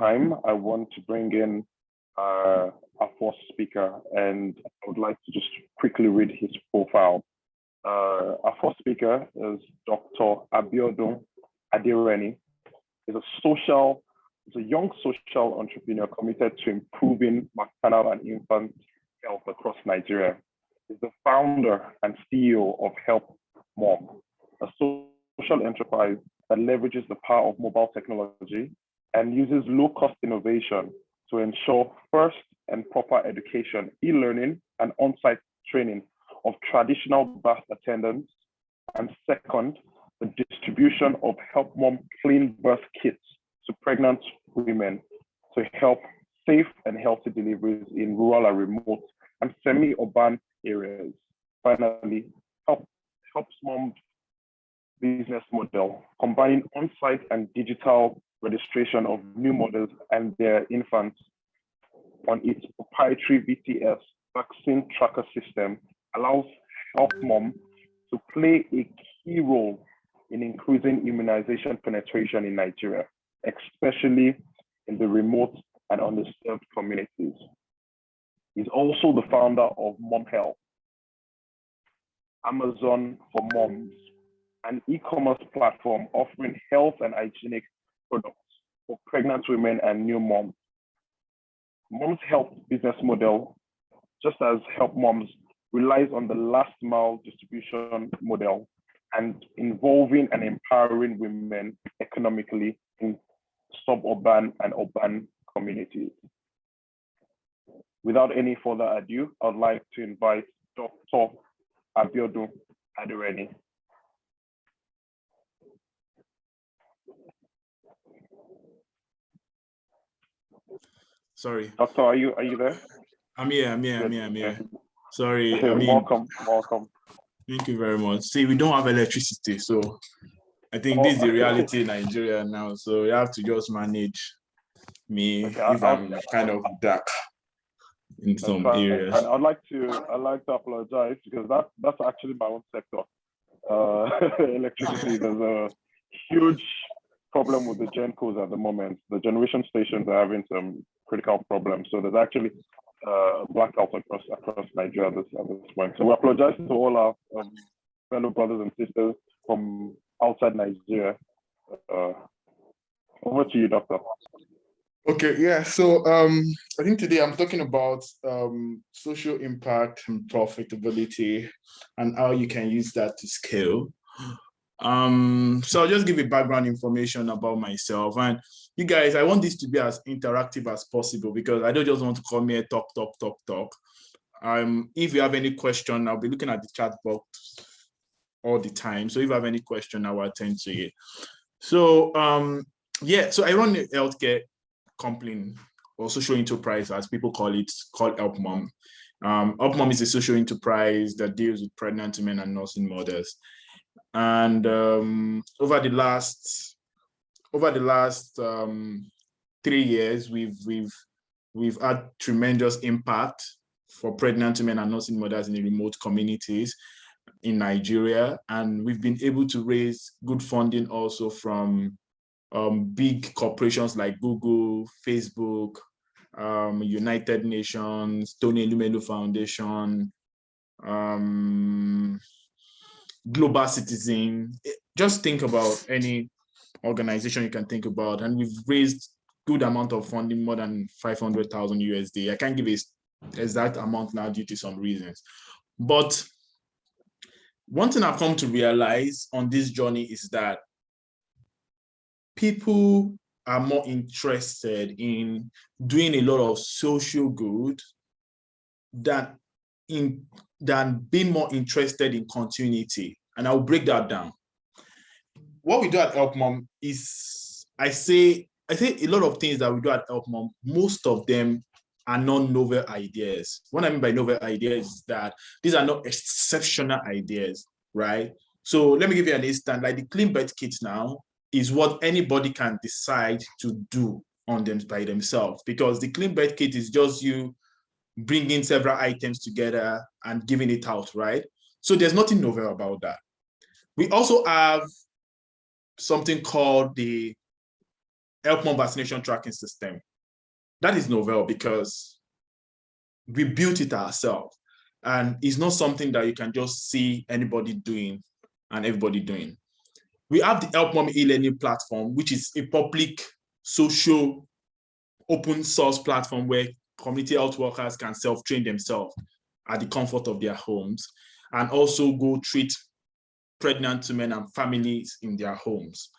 time, I want to bring in our first speaker, and I would like to just quickly read his profile. Our first speaker is Dr. Adereni. He's a young social entrepreneur committed to improving maternal and infant health across Nigeria. He's the founder and CEO of Help Mom, a social enterprise that leverages the power of mobile technology and uses low-cost innovation to ensure first and proper education, e-learning, and on-site training of traditional birth attendants, and second, the distribution of Help Mom clean birth kits to pregnant women to help safe and healthy deliveries in rural and remote and semi-urban areas. Finally, Helps Mom business model, combining on-site and digital registration of new mothers and their infants on its proprietary VTS vaccine tracker system, allows Help Mom to play a key role in increasing immunization penetration in Nigeria, especially in the remote and underserved communities. He's also the founder of Mom Health, Amazon for Moms, an e-commerce platform offering health and hygienic products for pregnant women and new moms. Mom's Health business model, just as Help Moms, relies on the last mile distribution model and involving and empowering women economically in suburban and urban communities. Without any further ado, I'd like to invite Dr. Adereni. Sorry. Doctor, are you there? I'm here. Sorry. Welcome. Thank you very much. See, we don't have electricity, so I think this is the reality in Nigeria now. So you have to just manage me if I'm kind of dark in some areas. And I'd like to apologize because that's actually my own sector. Electricity, there's a huge problem with the GenCos at the moment. The generation stations are having some critical problems. So there's actually blackout across Nigeria at this point. So we apologize to all our fellow brothers and sisters from outside Nigeria. Over to you, Doctor. Okay, yeah. So I think today I'm talking about social impact and profitability and how you can use that to scale. So I'll just give you background information about myself. And you guys, I want this to be as interactive as possible because I don't just want to come here, talk. If you have any question, I'll be looking at the chat box all the time. So if you have any question, I will attend to it. So so I run a healthcare company or social enterprise, as people call it, called Help Mom. Help Mom is a social enterprise that deals with pregnant women and nursing mothers. And over the last 3 years, we've had tremendous impact for pregnant women and nursing mothers in the remote communities in Nigeria, and we've been able to raise good funding also from big corporations like Google, Facebook, United Nations, Tony Elumelu Foundation, Global Citizen. Just think about any organization you can think about, and we've raised good amount of funding, more than 500,000 USD. I can't give an exact amount now due to some reasons, but one thing I've come to realize on this journey is that people are more interested in doing a lot of social good than being more interested in continuity. And I'll break that down. What we do at Help Mom is, I say a lot of things that we do at Help Mom, most of them are not novel ideas. What I mean by novel ideas is that these are not exceptional ideas, right? So let me give you an instance, like the clean birth kit now is what anybody can decide to do on them by themselves, because the clean birth kit is just you bringing several items together and giving it out, right? So there's nothing novel about that. We also have something called the Help Mom vaccination tracking system. That is novel because we built it ourselves. And it's not something that you can just see anybody doing and everybody doing. We have the Help Mom e-learning platform, which is a public, social, open source platform where community health workers can self-train themselves at the comfort of their homes and also go treat pregnant women and families in their homes.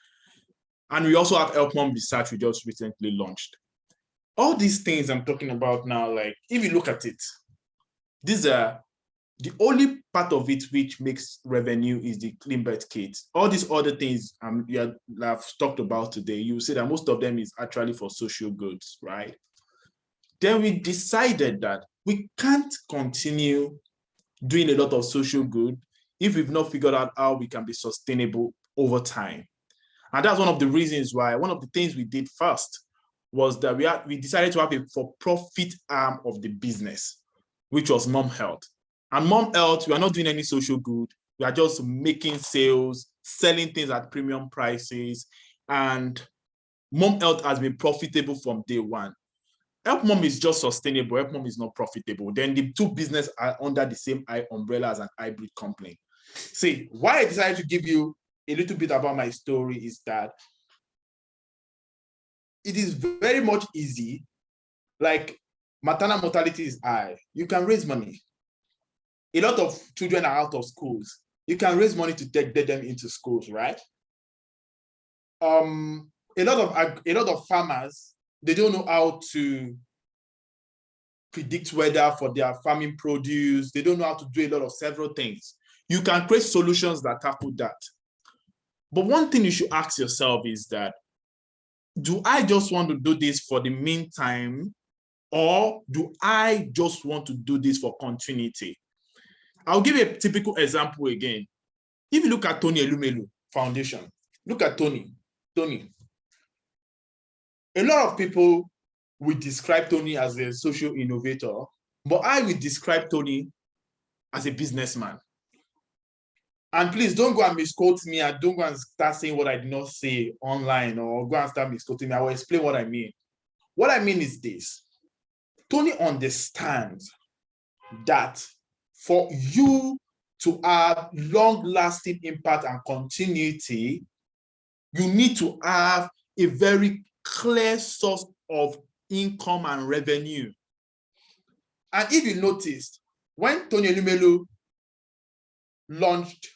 And we also have Help Mom Research we just recently launched. All these things I'm talking about now, like if you look at it, these are the only part of it which makes revenue is the clean birth kits. All these other things I've talked about today, you will see that most of them is actually for social goods, right? Then we decided that we can't continue doing a lot of social good if we've not figured out how we can be sustainable over time. And that's one of the reasons why, one of the things we did first was that we decided to have a for-profit arm of the business, which was Mom Health. And Mom Health, we are not doing any social good. We are just making sales, selling things at premium prices. And Mom Health has been profitable from day one. Help Mom is just sustainable. Help Mom is not profitable. Then the two businesses are under the same umbrella as an hybrid company. See, why I decided to give you a little bit about my story is that it is very much easy. Like maternal mortality is high. You can raise money. A lot of children are out of schools. You can raise money to get them into schools, right? A lot of farmers, they don't know how to predict weather for their farming produce. They don't know how to do a lot of several things. You can create solutions that tackle that. But one thing you should ask yourself is that, do I just want to do this for the meantime, or do I just want to do this for continuity? I'll give you a typical example again. If you look at Tony Elumelu Foundation, look at Tony. A lot of people will describe Tony as a social innovator, but I will describe Tony as a businessman. And please don't go and misquote me and don't go and start saying what I did not say online or go and start misquoting me. I will explain what I mean. What I mean is this. Tony understands that for you to have long-lasting impact and continuity, you need to have a very clear source of income and revenue. And if you noticed, when Tony Elumelu launched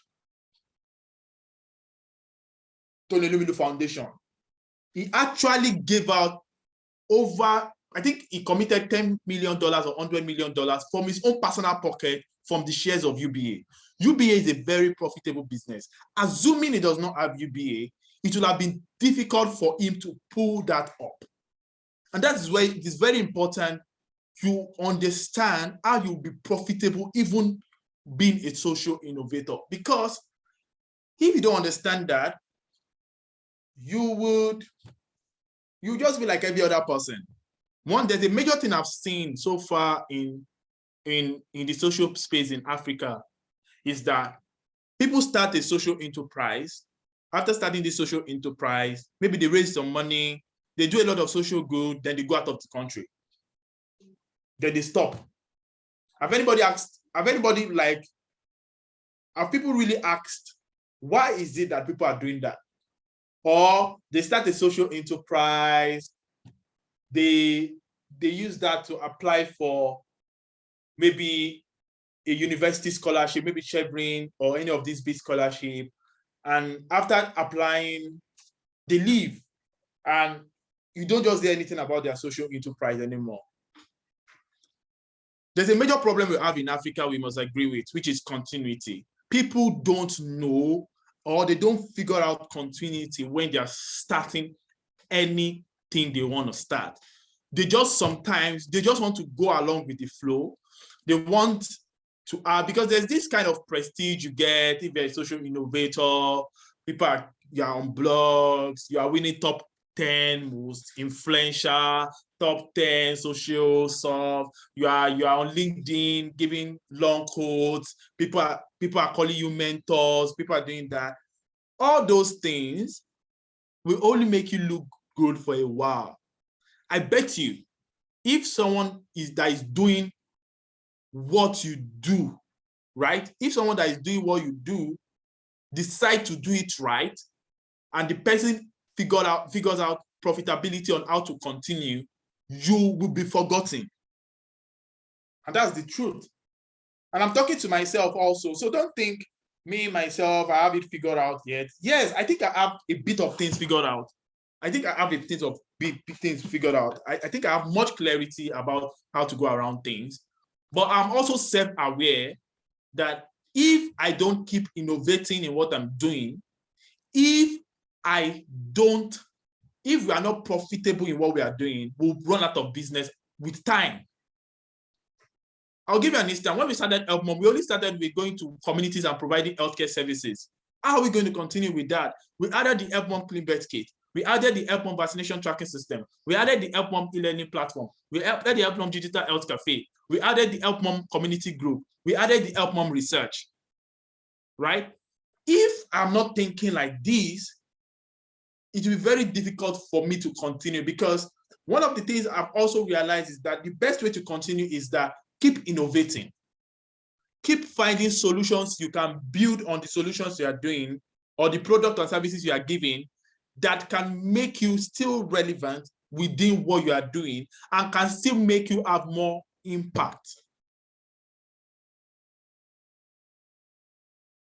Tony Elumelu Foundation, he actually gave out over, I think he committed $10 million or $100 million from his own personal pocket from the shares of UBA. UBA is a very profitable business. Assuming he does not have UBA, it will have been difficult for him to pull that up. And that is why it is very important you understand how you'll be profitable even being a social innovator. Because if you don't understand that, you just be like every other person. There's a major thing I've seen so far in the social space in Africa is that people start a social enterprise. After starting the social enterprise, maybe they raise some money, they do a lot of social good, then they go out of the country. Then they stop. Have people really asked, why is it that people are doing that? Or they start a social enterprise, they use that to apply for maybe a university scholarship, maybe Chevron or any of these big scholarships. And after applying, they leave. And you don't just hear anything about their social enterprise anymore. There's a major problem we have in Africa we must agree with, which is continuity. People don't know or they don't figure out continuity when they're starting anything they want to start. They just want to go along with the flow. They want to because there's this kind of prestige you get if you're a social innovator, you're on blogs, you are winning top 10 most influential, top 10 social stuff, you are on LinkedIn giving long quotes, people are calling you mentors, people are doing that. All those things will only make you look good for a while. I bet you, if someone that is doing what you do, right? If someone that is doing what you do decide to do it right, and the person figures out profitability on how to continue, you will be forgotten. And that's the truth. And I'm talking to myself also. So don't think me, myself, I have it figured out yet. Yes, I think I have a bit of things figured out. I think I have a bit of big things figured out. I think I have much clarity about how to go around things. But I'm also self-aware that if I don't keep innovating in what I'm doing, if we are not profitable in what we are doing, we'll run out of business with time. I'll give you an instance. When we started HelpMom, we only started with going to communities and providing healthcare services. How are we going to continue with that? We added the HelpMom Clean Birth Kit. We added the HelpMom vaccination tracking system. We added the HelpMom e-learning platform. We added the HelpMom digital health cafe. We added the HelpMom community group. We added the HelpMom research, right? If I'm not thinking like this, it will be very difficult for me to continue, because one of the things I've also realized is that the best way to continue is that keep innovating. Keep finding solutions you can build on the solutions you are doing or the product or services you are giving that can make you still relevant within what you are doing and can still make you have more impact.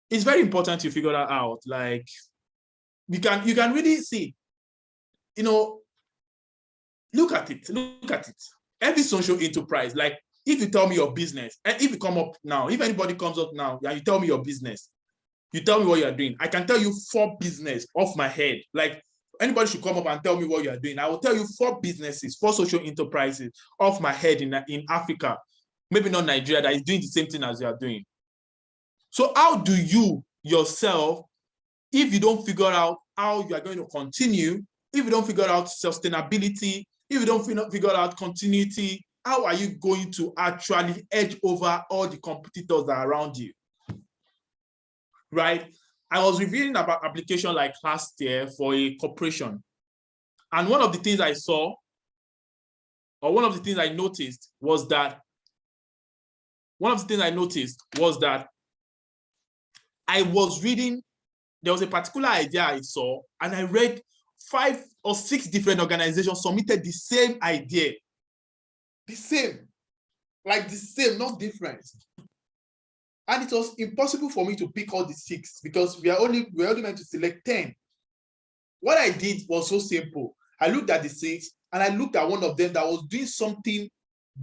It's very important you figure that out. Like, you can really see, look at it. Every social enterprise, like, if you tell me your business, and if you come up now, if anybody comes up now and you tell me your business, you tell me what you're doing, I can tell you 4 business off my head. Like, anybody should come up and tell me what you're doing, I will tell you 4 businesses, 4 social enterprises off my head in Africa, maybe not Nigeria, that is doing the same thing as you are doing. So how do you yourself, if you don't figure out how you are going to continue, if you don't figure out sustainability, if you don't figure out continuity, how are you going to actually edge over all the competitors that are around you? Right? I was reviewing about application like last year for a corporation. And one of the things I saw, or one of the things I noticed was that I was reading, there was a particular idea I saw, and I read 5 or 6 different organizations submitted the same idea. The same, not different. And it was impossible for me to pick all the 6 because we are only meant to select 10. What I did was so simple. I looked at the 6 and I looked at one of them that was doing something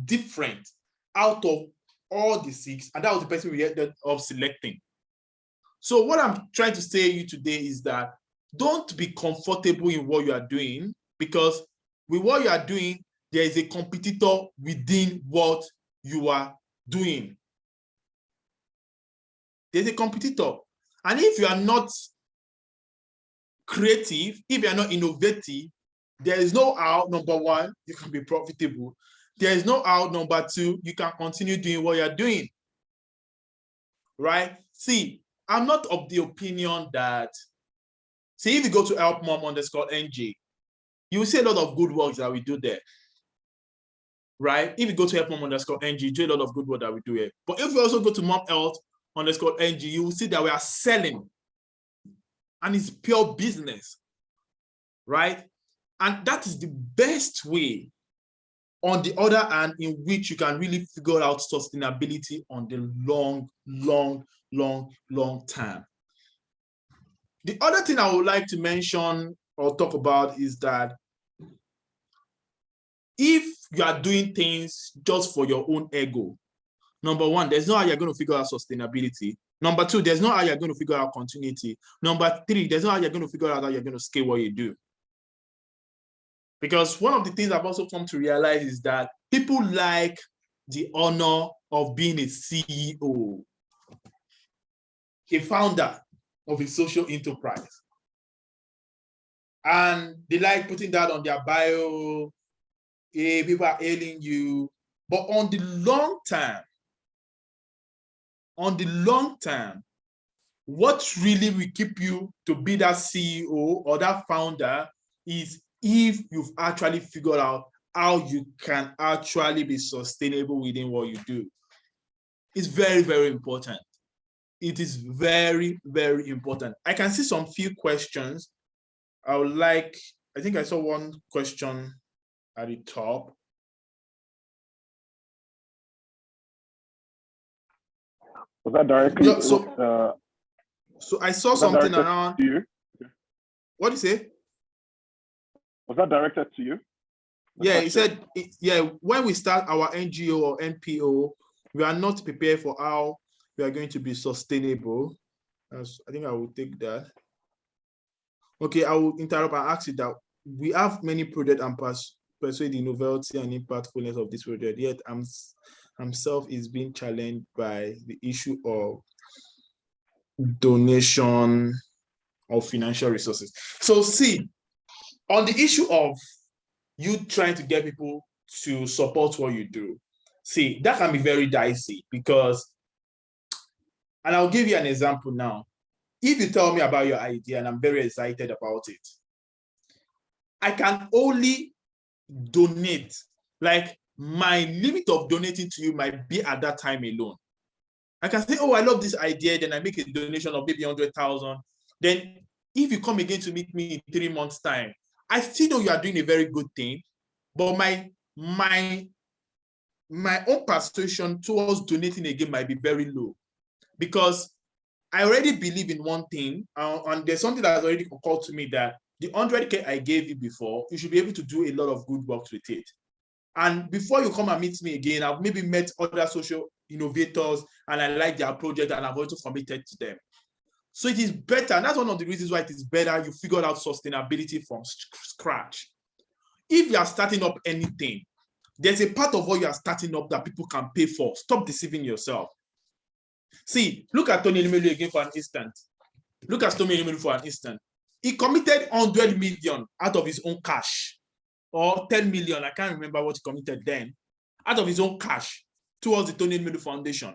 different out of all the 6, and that was the person we ended up selecting. So what I'm trying to say to you today is that don't be comfortable in what you are doing, because with what you are doing, there is a competitor within what you are doing. There's a competitor. And if you are not creative, if you are not innovative, there is no how, number 1, you can be profitable. There is no how, number 2, you can continue doing what you're doing. Right? See, I'm not of the opinion that, see, if you go to helpmom_ng, you will see a lot of good works that we do there. Right? If you go to helpmom_ng, you do a lot of good work that we do here. But if you also go to momhealth_ng, you will see that we are selling. And it's pure business. Right? And that is the best way, on the other hand, in which you can really figure out sustainability on the long term. The other thing I would like to mention or talk about is that if you are doing things just for your own ego, number 1, there's no how you're going to figure out sustainability. Number 2, there's no how you're going to figure out continuity. Number 3, there's no how you're going to figure out how you're going to scale what you do. Because one of the things I've also come to realize is that people like the honor of being a CEO, a founder of a social enterprise. And they like putting that on their bio, hey, people are hailing you. But on the long term, what really will keep you to be that CEO or that founder is if you've actually figured out how you can actually be sustainable within what you do. It's very, very important. It is very, very important. I can see some few questions. I think I saw one question at the top. Was that directly? Yeah, so I saw something around. To you? What do you say? Was that directed to you? Yeah, he said, when we start our NGO or NPO, we are not prepared for how we are going to be sustainable. I think I will take that. Okay, I will interrupt and ask you that we have many projects and persuade the novelty and impactfulness of this project, yet himself is being challenged by the issue of donation of financial resources. So see, on the issue of you trying to get people to support what you do, see, that can be very dicey because, and I'll give you an example now. If you tell me about your idea and I'm very excited about it, I can only donate, like my limit of donating to you might be at that time alone. I can say, oh, I love this idea, then I make a donation of maybe 100,000. Then if you come again to meet me in 3 months' time, I still know you are doing a very good thing, but my own persuasion towards donating again might be very low because I already believe in one thing, and there's something that has already occurred to me that the 100K I gave you before, you should be able to do a lot of good work with it. And before you come and meet me again, I've maybe met other social innovators and I like their project and I've also committed to them. So it is better, and that's one of the reasons why it is better you figure out sustainability from scratch. If you are starting up anything, there's a part of what you are starting up that people can pay for. Stop deceiving yourself. See, look at Tony Elumelu again for an instant. Look at Tony Elumelu for an instant. He committed 100 million out of his own cash, or 10 million, I can't remember what he committed then, out of his own cash towards the Tony Elumelu Foundation.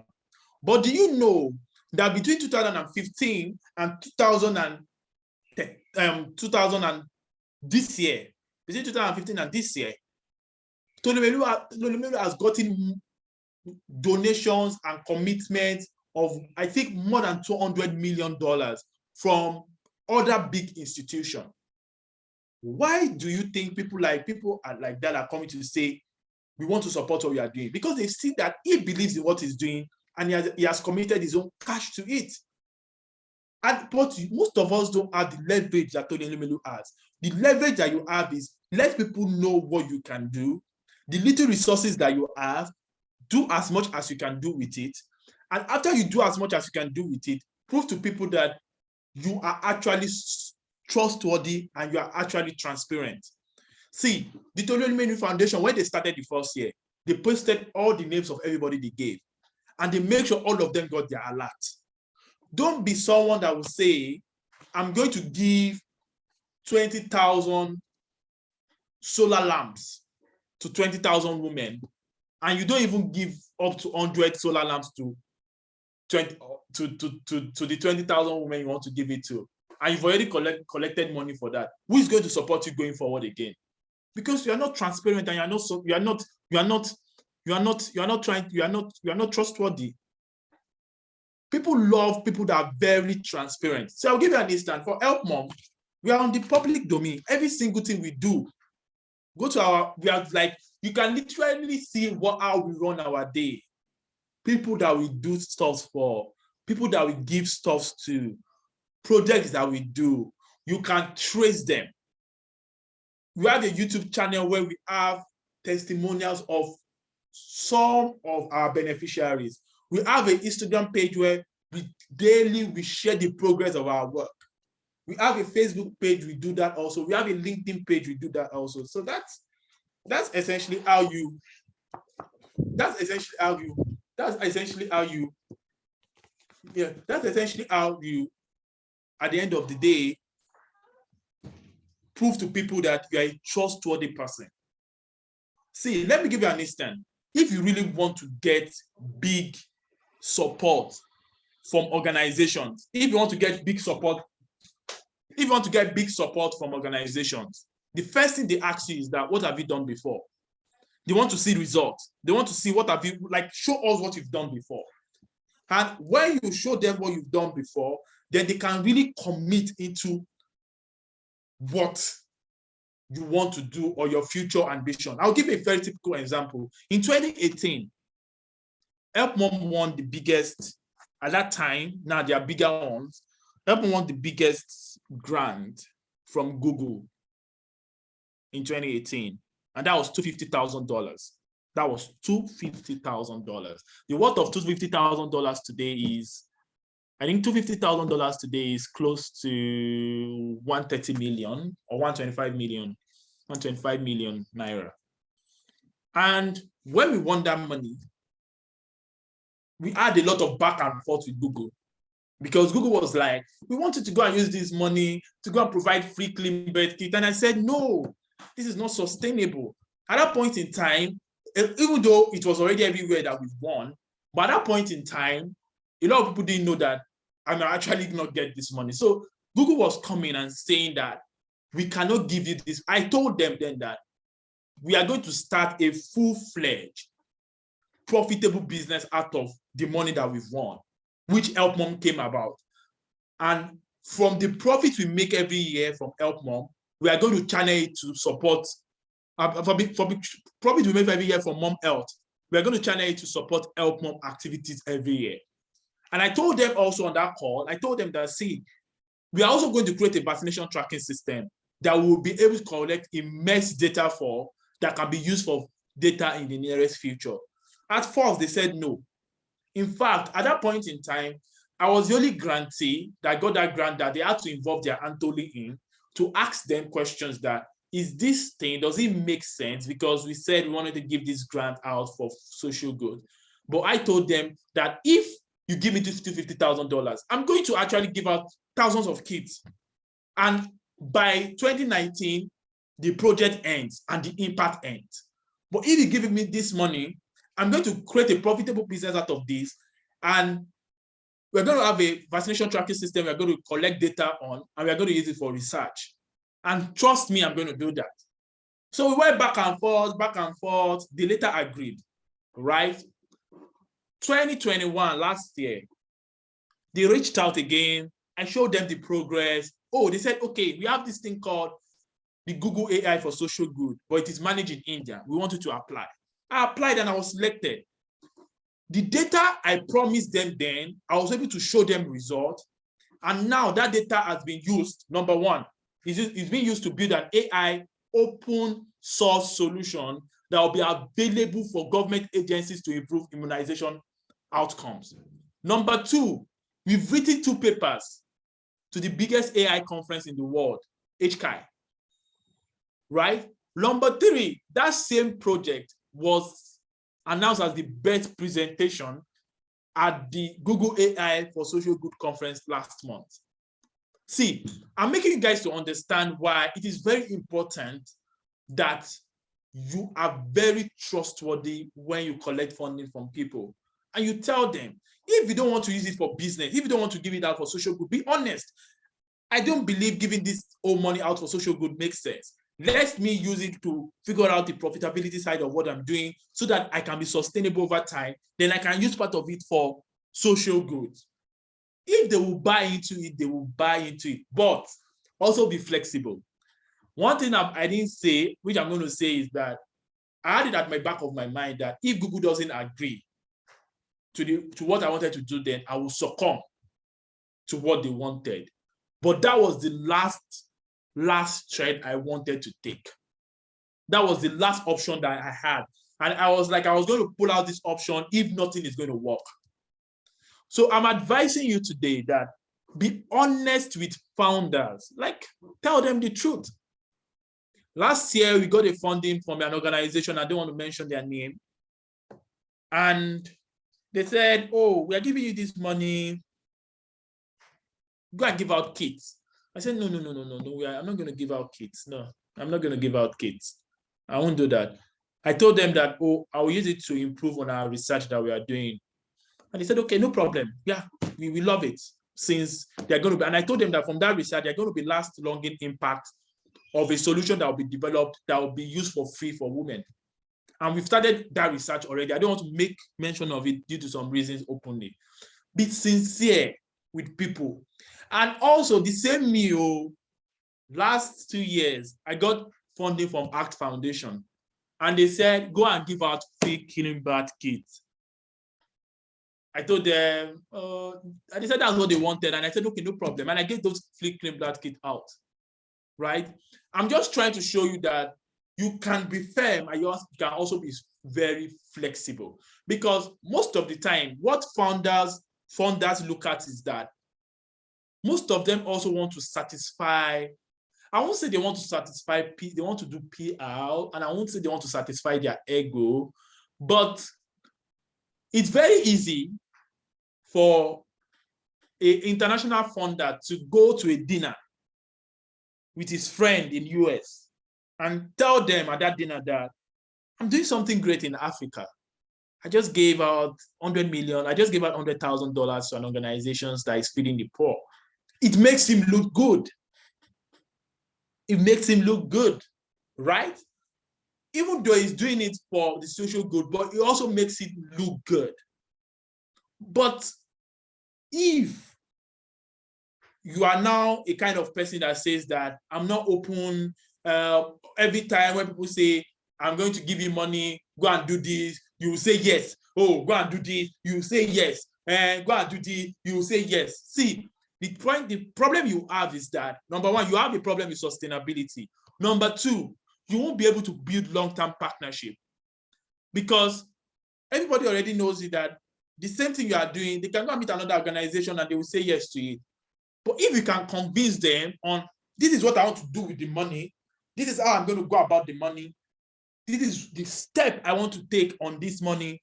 But do you know that between 2015 and 2000 and this year, between 2015 and this year, Tony Elumelu has gotten donations and commitments of, I think, more than $200 million from other big institutions. Why do you think people like that are coming to say, we want to support what we are doing? Because they see that he believes in what he's doing and he has committed his own cash to it. But most of us don't have the leverage that Tony Elumelu has. The leverage that you have is let people know what you can do. The little resources that you have, do as much as you can do with it. And after you do as much as you can do with it, prove to people that you are actually trustworthy and you are actually transparent. See, the Tony Elumelu Foundation, when they started the first year, they posted all the names of everybody they gave, and they make sure all of them got their alert. Don't be someone that will say, I'm going to give 20,000 solar lamps to 20,000 women, and you don't even give up to 100 solar lamps to the 20,000 women you want to give it to, and you've already collected money for that. Who is going to support you going forward again? Because you are not transparent and you are not trustworthy. People love people that are very transparent. So I'll give you an instance. For Help Mom, we are on the public domain. Every single thing we do, you can literally see how we run our day. People that we do stuff for, people that we give stuff to, projects that we do, you can trace them. We have a YouTube channel where we have testimonials of some of our beneficiaries. We have an Instagram page where we share the progress of our work. We have a Facebook page, we do that also. We have a LinkedIn page, we do that also. So that's essentially how you at the end of the day prove to people that you are a trustworthy person. See, let me give you an instance. If you really want to get big support from organizations, if you want to get big support from organizations, the first thing they ask you is that, what have you done before? They want to see results. They want to see what have you, like, show us what you've done before. And when you show them what you've done before, then they can really commit into what you want to do or your future ambition. I'll give a very typical example. In 2018, Help Mom won the biggest, at that time, now they are bigger ones, Help Mom won the biggest grant from Google in 2018. And that was $250,000. That was $250,000. The worth of $250,000 today is, I think $250,000 today is close to 130 million or 125 million naira. And when we won that money, we had a lot of back and forth with Google, because Google was like, we wanted to go and use this money to go and provide free clean birth kit. And I said, no, this is not sustainable. At that point in time, even though it was already everywhere that we've won, but at that point in time, a lot of people didn't know that I might actually not get this money. So Google was coming and saying that we cannot give you this. I told them then that we are going to start a full-fledged, profitable business out of the money that we've won, which Help Mom came about. And from the profits we make every year from Help Mom, we are going to channel it to support, profit we make every year from Mom Health, we are going to channel it to support Help Mom activities every year. And I told them also on that call, I told them that, see, we are also going to create a vaccination tracking system that will be able to collect immense data for, that can be used for data in the nearest future. At first, they said no. In fact, at that point in time, I was the only grantee that got that grant that they had to involve their Antoli in to ask them questions that, is this thing, does it make sense? Because we said we wanted to give this grant out for social good. But I told them that if you give me this $250,000, I'm going to actually give out thousands of kits. And by 2019, the project ends and the impact ends. But if you give me this money, I'm going to create a profitable business out of this. And we're going to have a vaccination tracking system we're going to collect data on, and we're going to use it for research. And trust me, I'm going to do that. So we went back and forth. They later agreed, right? 2021, last year, they reached out again. I showed them the progress. Oh, they said, okay, we have this thing called the Google AI for social good, but it is managed in India. We want you to apply. I applied and I was selected. The data I promised them then, I was able to show them results. And now that data has been used, number one, it's being used to build an AI open source solution that will be available for government agencies to improve immunization outcomes. Number two, we've written 2 papers to the biggest AI conference in the world, HCI, right? Number 3, that same project was announced as the best presentation at the Google AI for Social Good conference last month. See, I'm making you guys to understand why it is very important that you are very trustworthy when you collect funding from people. And you tell them, if you don't want to use it for business, if you don't want to give it out for social good, be honest. I don't believe giving this old money out for social good makes sense. Let me use it to figure out the profitability side of what I'm doing so that I can be sustainable over time. Then I can use part of it for social good. If they will buy into it, they will buy into it. But also be flexible. One thing I didn't say, which I'm going to say, is that I had it at my back of my mind that if Google doesn't agree to what I wanted to do, then I will succumb to what they wanted. But that was the last thread I wanted to take. That was the last option that I had. And I was like, I was going to pull out this option if nothing is going to work. So I'm advising you today that be honest with founders. Like, tell them the truth. Last year, we got a funding from an organization. I don't want to mention their name. And they said, oh, we are giving you this money. Go and give out kits. I said, no. I'm not going to give out kits. No, I'm not going to give out kits. I won't do that. I told them that, oh, I will use it to improve on our research that we are doing. And they said, okay, no problem. Yeah, we love it, since they're going to be, and I told them that from that research, they're going to be lasting impact of a solution that will be developed that will be used for free for women. And we've started that research already. I don't want to make mention of it due to some reasons openly. Be sincere with people. And also the same meal, last 2 years, I got funding from ACT Foundation. And they said, go and give out free killing birth kits. I told them, and they said that's what they wanted. And I said, okay, no problem. And I gave those free killing birth kits out, right? I'm just trying to show you that you can be firm and you can also be very flexible. Because most of the time, what funders look at is that most of them also want to satisfy, I won't say they want to satisfy, they want to do PR, and I won't say they want to satisfy their ego, but it's very easy for an international funder to go to a dinner with his friend in US and tell them at that dinner that I'm doing something great in Africa. I just gave out 100 million, I just gave out $100,000 to an organization that is feeding the poor. It makes him look good. It makes him look good, right? Even though he's doing it for the social good, but it also makes it look good. But if you are now a kind of person that says that I'm not open, every time when people say, I'm going to give you money, go and do this, you will say yes. Oh, go and do this, you will say yes. And go and do this, you will say yes. See, the problem you have is that, number one, you have a problem with sustainability. Number two, you won't be able to build long-term partnership because everybody already knows it that the same thing you are doing, they can go and meet another organization and they will say yes to it. But if you can convince them on, this is what I want to do with the money, this is how I'm going to go about the money, this is the step I want to take on this money,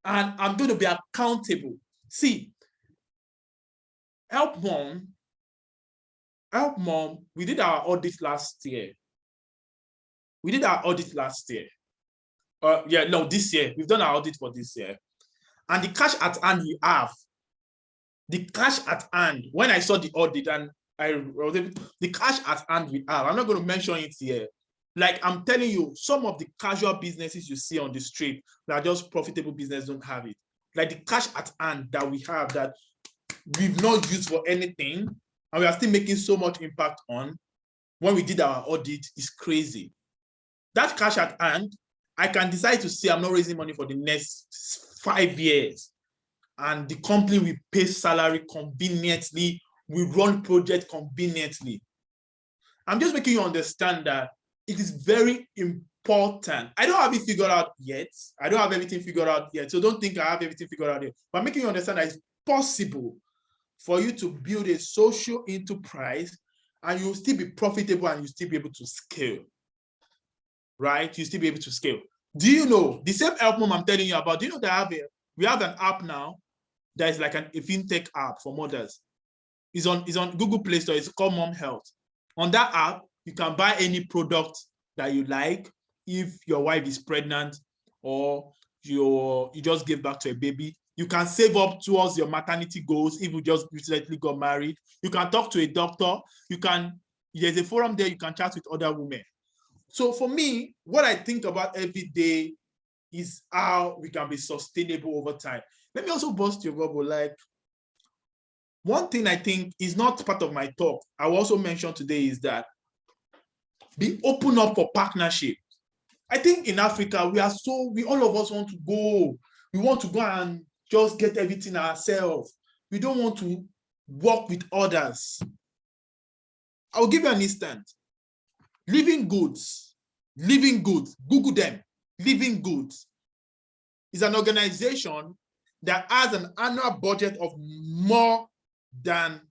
and I'm going to be accountable. See, Help Mom, we did our audit last year. This year. We've done our audit for this year. And the cash at hand we have, when I saw the audit and the cash at hand we have, I'm not going to mention it here. Like I'm telling you, some of the casual businesses you see on the street that are just profitable business don't have it. Like the cash at hand that we have that we've not used for anything, and we are still making so much impact on, when we did our audit, is crazy. That cash at hand, I can decide to say I'm not raising money for the next 5 years. And the company will pay salary conveniently, we run project conveniently. I'm just making you understand that it is very important. I don't have it figured out yet. I don't have everything figured out yet. So don't think I have everything figured out yet. But I'm making you understand that it's possible for you to build a social enterprise and you'll still be profitable and you'll still be able to scale. Right? You'll still be able to scale. Do you know the same Help Mom I'm telling you about? Do you know that we have an app now that is like a fintech app for mothers? It's on Google Play Store. It's called Mom Health. On that app, you can buy any product that you like. If your wife is pregnant or you just gave back to a baby, you can save up towards your maternity goals. If you just recently got married, you can talk to a doctor. There's a forum there, you can chat with other women. So for me, what I think about every day is how we can be sustainable over time. Let me also bust your bubble. Like, one thing I think is not part of my talk, I will also mention today, is that be open up for partnership. I think in Africa, we all of us want to go. We want to go and just get everything ourselves. We don't want to work with others. I'll give you an instance. Living Goods, Google them. Living Goods is an organization that has an annual budget of more than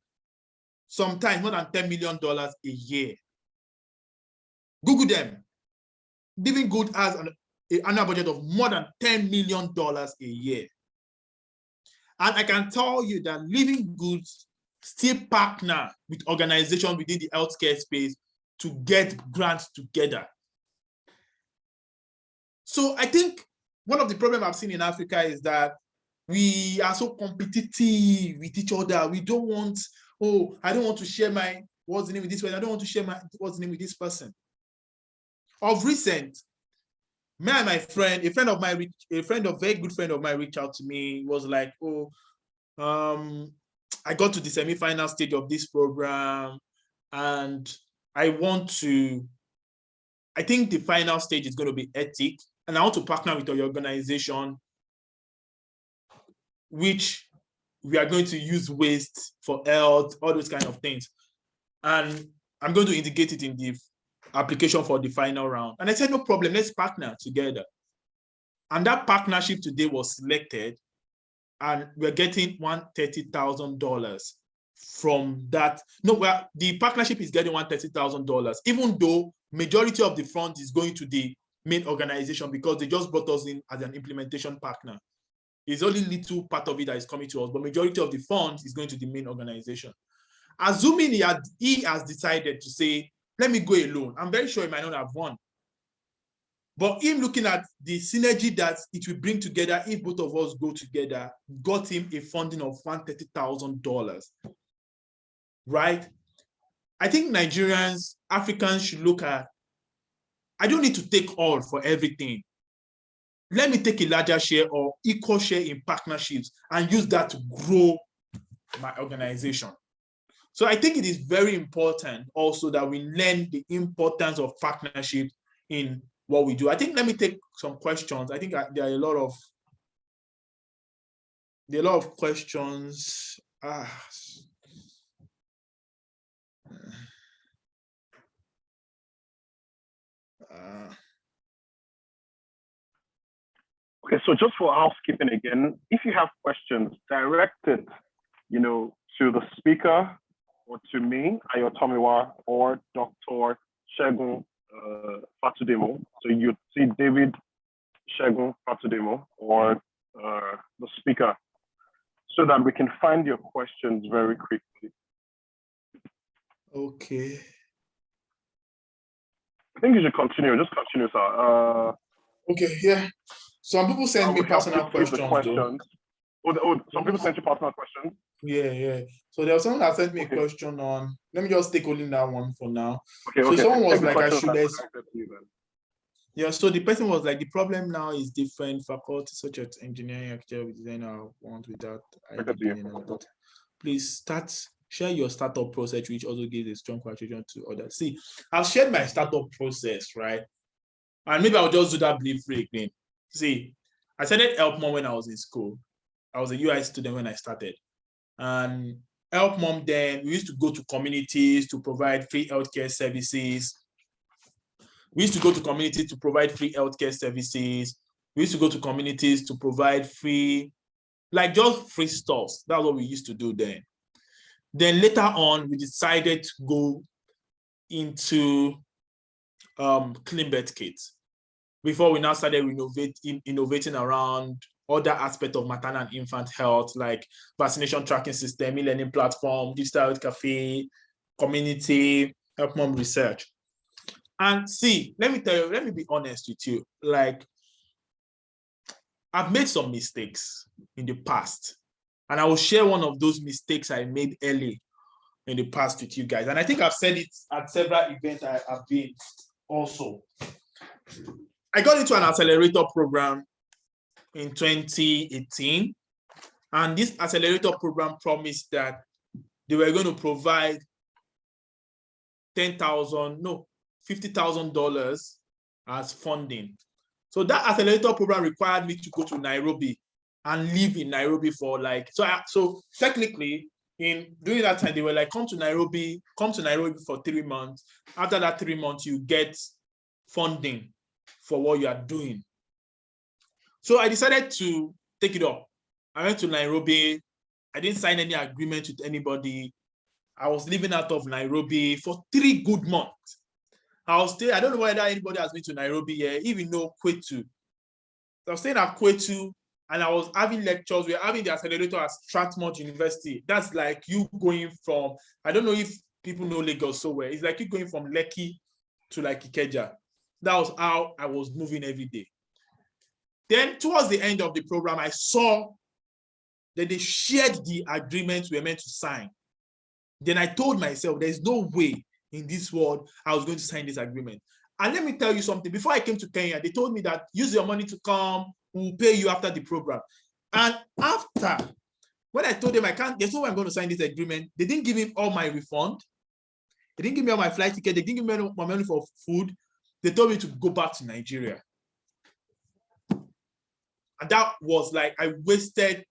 $10 million a year. Google them. Living Good has an annual budget of more than $10 million a year. And I can tell you that Living Goods still partner with organizations within the healthcare space to get grants together. So I think one of the problems I've seen in Africa is that we are so competitive with each other. We don't want, I don't want to share my what's the name of this person? I don't want to share what's the name of this person. Of recent, me and my friend, a very good friend of mine reached out to me, was like, oh, I got to the semi-final stage of this program and I think the final stage is going to be ethic, and I want to partner with your organization, which we are going to use waste for health, all those kind of things. And I'm going to indicate it in the application for the final round. And I said, no problem, let's partner together. And that partnership today was selected, and we're getting $130,000 from that. No, the partnership is getting $130,000, even though majority of the funds is going to the main organization because they just brought us in as an implementation partner. It's only little part of it that is coming to us, but majority of the funds is going to the main organization. Assuming he has decided to say, let me go alone, I'm very sure he might not have won. But him looking at the synergy that it will bring together if both of us go together, got him a funding of $130,000, right? I think Nigerians, Africans should look at, I don't need to take all for everything. Let me take a larger share or equal share in partnerships and use that to grow my organization. So I think it is very important also that we learn the importance of partnership in what we do. I think, let me take some questions. I think there are a lot of questions. Okay, so just for housekeeping again, if you have questions, direct it, to the speaker or to me, Ayotomiwa, or Dr. Segun Fatudemo. So you'd see David Segun Fatudemo or the speaker, so that we can find your questions very quickly. Okay. I think you should continue. Just continue, sir. Okay, yeah. Some people send me personal questions. Some people sent you personal questions? Yeah. So there was someone that sent me a question on, let me just take only that one for now. Okay. Someone was like, so the person was like, the problem now is different faculties such as engineering, architecture, designer want without ID. Please share your startup process, which also gives a strong contribution to others. See, I've shared my startup process, right? And maybe I'll just do that briefly again. See, I started Help Mom when I was in school. I was a UI student when I started. And Help Mom, then we used to go to communities to provide free healthcare services. We used to go to communities to provide free healthcare services. We used to go to communities to provide free, like just free stuff. That's what we used to do then. Then later on, we decided to go into clean birth kits before we now started innovating around other aspects of maternal and infant health, like vaccination tracking system, e-learning platform, digital health cafe, community, Help Mom research. And see, let me be honest with you. Like, I've made some mistakes in the past, and I will share one of those mistakes I made early in the past with you guys. And I think I've said it at several events I've been also. I got into an accelerator program in 2018, and this accelerator program promised that they were going to provide $50,000 as funding. So that accelerator program required me to go to Nairobi and live in Nairobi for so technically during that time, they were like, come to Nairobi for 3 months. After that 3 months, you get funding for what you are doing. So I decided to take it up. I went to Nairobi. I didn't sign any agreement with anybody. I was living out of Nairobi for 3 good months. I don't know whether anybody has been to Nairobi here, even though Kwetu. I was staying at Kwetu, and I was having lectures. We were having the accelerator at Strathmore University. That's like you going from, I don't know if people know Lagos so well. It's like you going from Lekki to like Ikeja. That was how I was moving every day. Then towards the end of the program, I saw that they shared the agreement we were meant to sign. Then I told myself, there's no way in this world I was going to sign this agreement. And let me tell you something. Before I came to Kenya, they told me that use your money to come, we'll pay you after the program. And after, when I told them I can't, there's no way I'm going to sign this agreement, they didn't give me all my refund. They didn't give me all my flight ticket. They didn't give me my money for food. They told me to go back to Nigeria. And that was like, I wasted,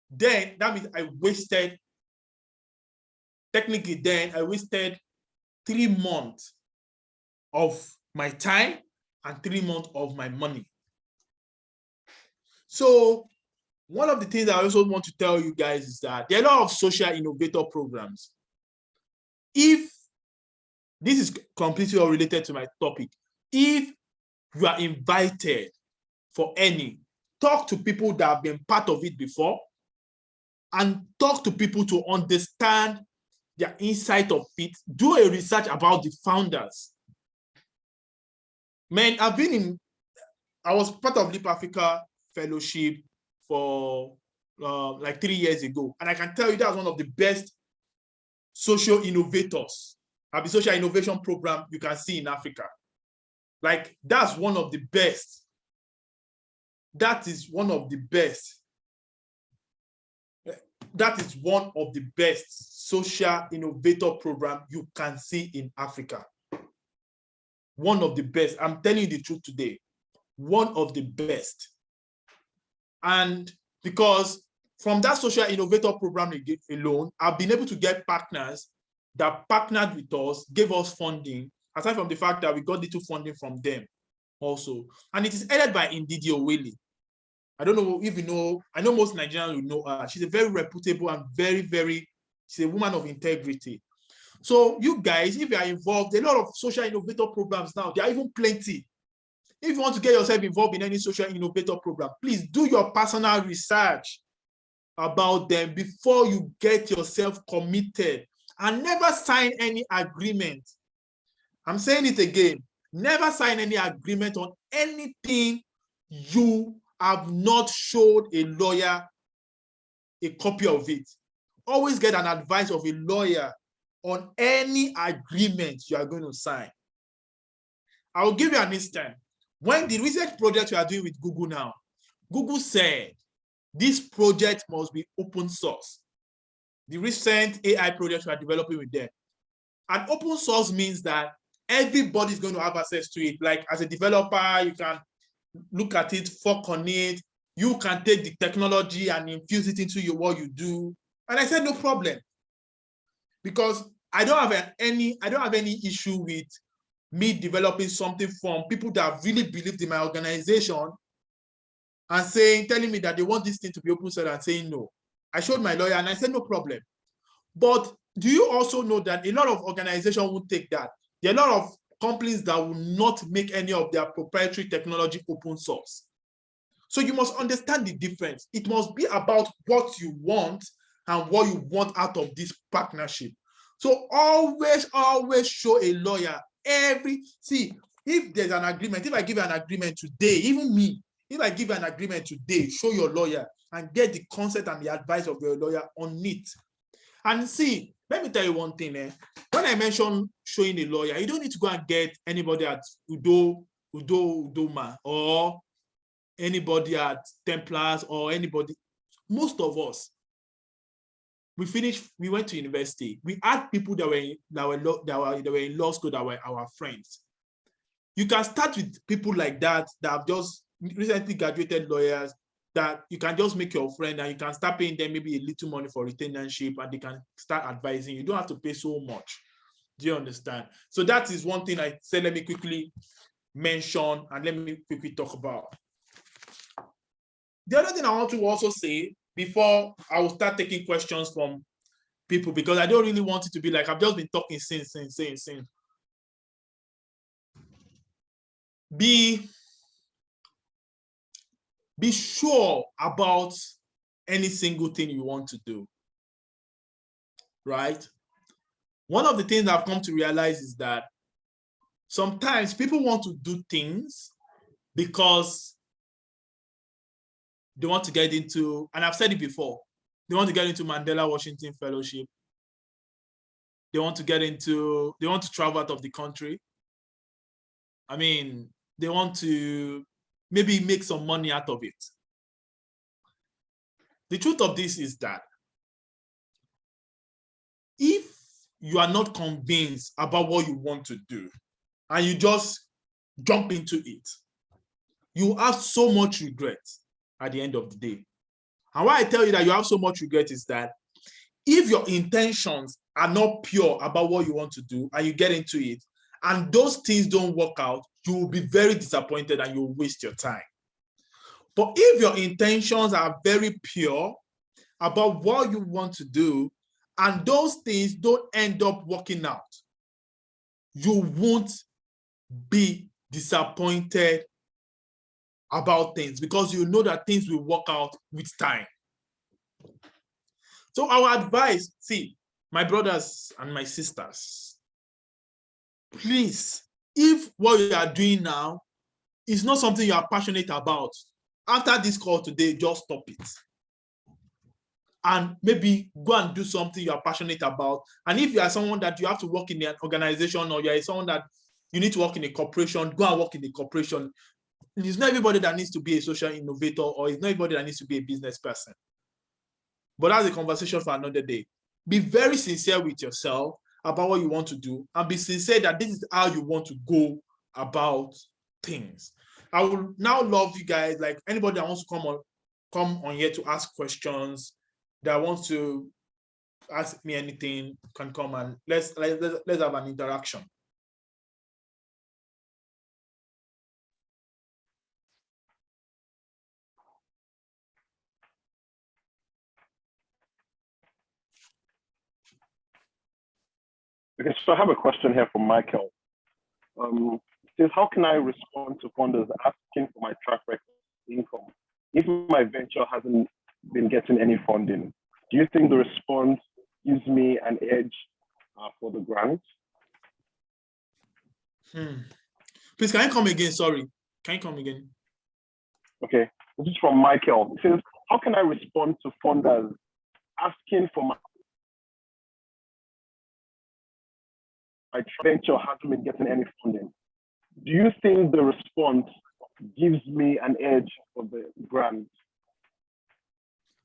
then that means I wasted, technically then I wasted 3 months of my time and 3 months of my money. So one of the things I also want to tell you guys is that there are a lot of social innovator programs. If this is completely unrelated to my topic, if you are invited for any, talk to people that have been part of it before and talk to people to understand their insight of it. Do a research about the founders. Man, I was part of Leap Africa Fellowship for like 3 years ago. And I can tell you that's one of the best social innovators, the social innovation program you can see in Africa. Like, that's one of the best. That is one of the best. That is one of the best social innovator program you can see in Africa. One of the best. I'm telling you the truth today. One of the best. And because from that social innovator program alone, I've been able to get partners that partnered with us, gave us funding, aside from the fact that we got little funding from them also. And it is headed by Ndidi Oweli. I don't know if you know, I know most Nigerians will know her. She's a very reputable and she's a woman of integrity. So you guys, if you are involved, a lot of social innovator programs now, there are even plenty. If you want to get yourself involved in any social innovator program, please do your personal research about them before you get yourself committed, and never sign any agreement. I'm saying it again, never sign any agreement on anything you have not showed a lawyer a copy of it. Always get an advice of a lawyer on any agreement you are going to sign. I will give you an instance. When the research project we are doing with Google now, Google said this project must be open source. The recent AI project we are developing with them. And open source means that everybody's going to have access to it. Like, as a developer, you can look at it, fork on it. You can take the technology and infuse it into what you do. And I said, no problem. Because I don't have any issue with me developing something from people that really believed in my organization and telling me that they want this thing to be open source and saying no. I showed my lawyer and I said, no problem. But do you also know that a lot of organizations would take that? There are a lot of companies that will not make any of their proprietary technology open source. So you must understand the difference. It must be about what you want and what you want out of this partnership. So always show a lawyer see, if there's an agreement, if I give you an agreement today, even me, if I give you an agreement today, show your lawyer and get the consent and the advice of your lawyer on it. And see, let me tell you one thing. When I mention showing a lawyer, you don't need to go and get anybody at Udoma or anybody at Templars or anybody. Most of us, we went to university. We had people that were in law school that were our friends. You can start with people like that have just recently graduated lawyers that you can just make your friend, and you can start paying them maybe a little money for retainership, and they can start advising. You don't have to pay so much. Do you understand? So that is one thing I said, let me quickly mention and let me quickly talk about. The other thing I want to also say before I will start taking questions from people, because I don't really want it to be like I've just been talking since. Be sure about any single thing you want to do, right? One of the things I've come to realize is that sometimes people want to do things because they want to get into, and I've said it before, they want to get into Mandela Washington Fellowship. they want to travel out of the country. I mean, they want to maybe make some money out of it. The truth of this is that if you are not convinced about what you want to do and you just jump into it, you have so much regret at the end of the day. And why I tell you that you have so much regret is that if your intentions are not pure about what you want to do and you get into it and those things don't work out, you will be very disappointed and you'll waste your time. But if your intentions are very pure about what you want to do and those things don't end up working out, you won't be disappointed about things because you know that things will work out with time. So our advice, see, my brothers and my sisters, please, if what you are doing now is not something you are passionate about, after this call today, just stop it. And maybe go and do something you are passionate about. And if you are someone that you have to work in an organization or you are someone that you need to work in a corporation, go and work in a corporation. It's not everybody that needs to be a social innovator or it's not everybody that needs to be a business person. But that's a conversation for another day. Be very sincere with yourself about what you want to do and be sincere that this is how you want to go about things. I would now love you guys, like anybody that wants to come on here to ask questions, that wants to ask me anything, can come and let's have an interaction. Okay, so I have a question here from Michael. It says, how can I respond to funders asking for my track record income if my venture hasn't been getting any funding? Do you think the response gives me an edge for the grant? Please, can you come again? Sorry, can you come again? Okay, this is from Michael. It says, how can I respond to funders asking for my venture hasn't been getting any funding? Do you think the response gives me an edge for the grant?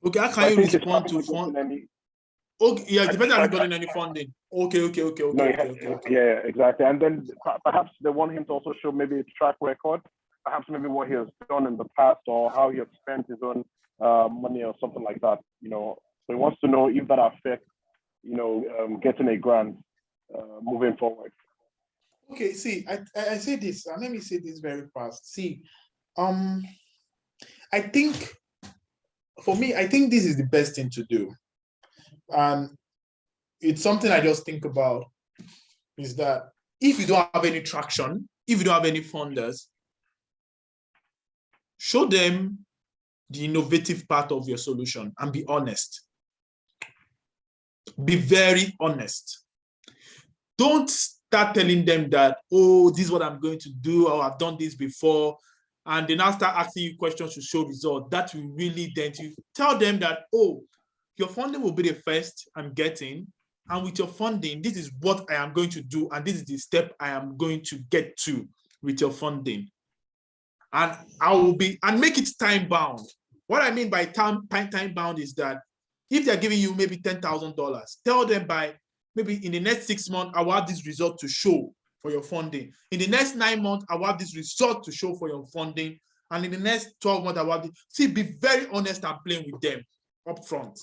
Okay, how can you respond to funding? Okay, yeah, depending on getting any funding. Okay. Yeah, exactly. And then perhaps they want him to also show maybe a track record, perhaps maybe what he has done in the past or how he has spent his own money or something like that. So he wants to know if that affects, getting a grant moving forward. Okay, see, I say this, and let me say this very fast. See, I think for me, I think this is the best thing to do. And it's something I just think about is that if you don't have any traction, if you don't have any funders, show them the innovative part of your solution and be honest. Be very honest. Don't start telling them that, oh, this is what I'm going to do, or I've done this before, and then I'll start asking you questions to show results. That will really dent you. Tell them that, oh, your funding will be the first I'm getting, and with your funding, this is what I am going to do, and this is the step I am going to get to with your funding. And I will be, and make it time bound. What I mean by time bound is that if they're giving you maybe $10,000, tell them by maybe in the next 6 months, I will have this result to show for your funding. In the next 9 months, I will have this result to show for your funding. And in the next 12 months, I will have this. See, be very honest and plain with them up front.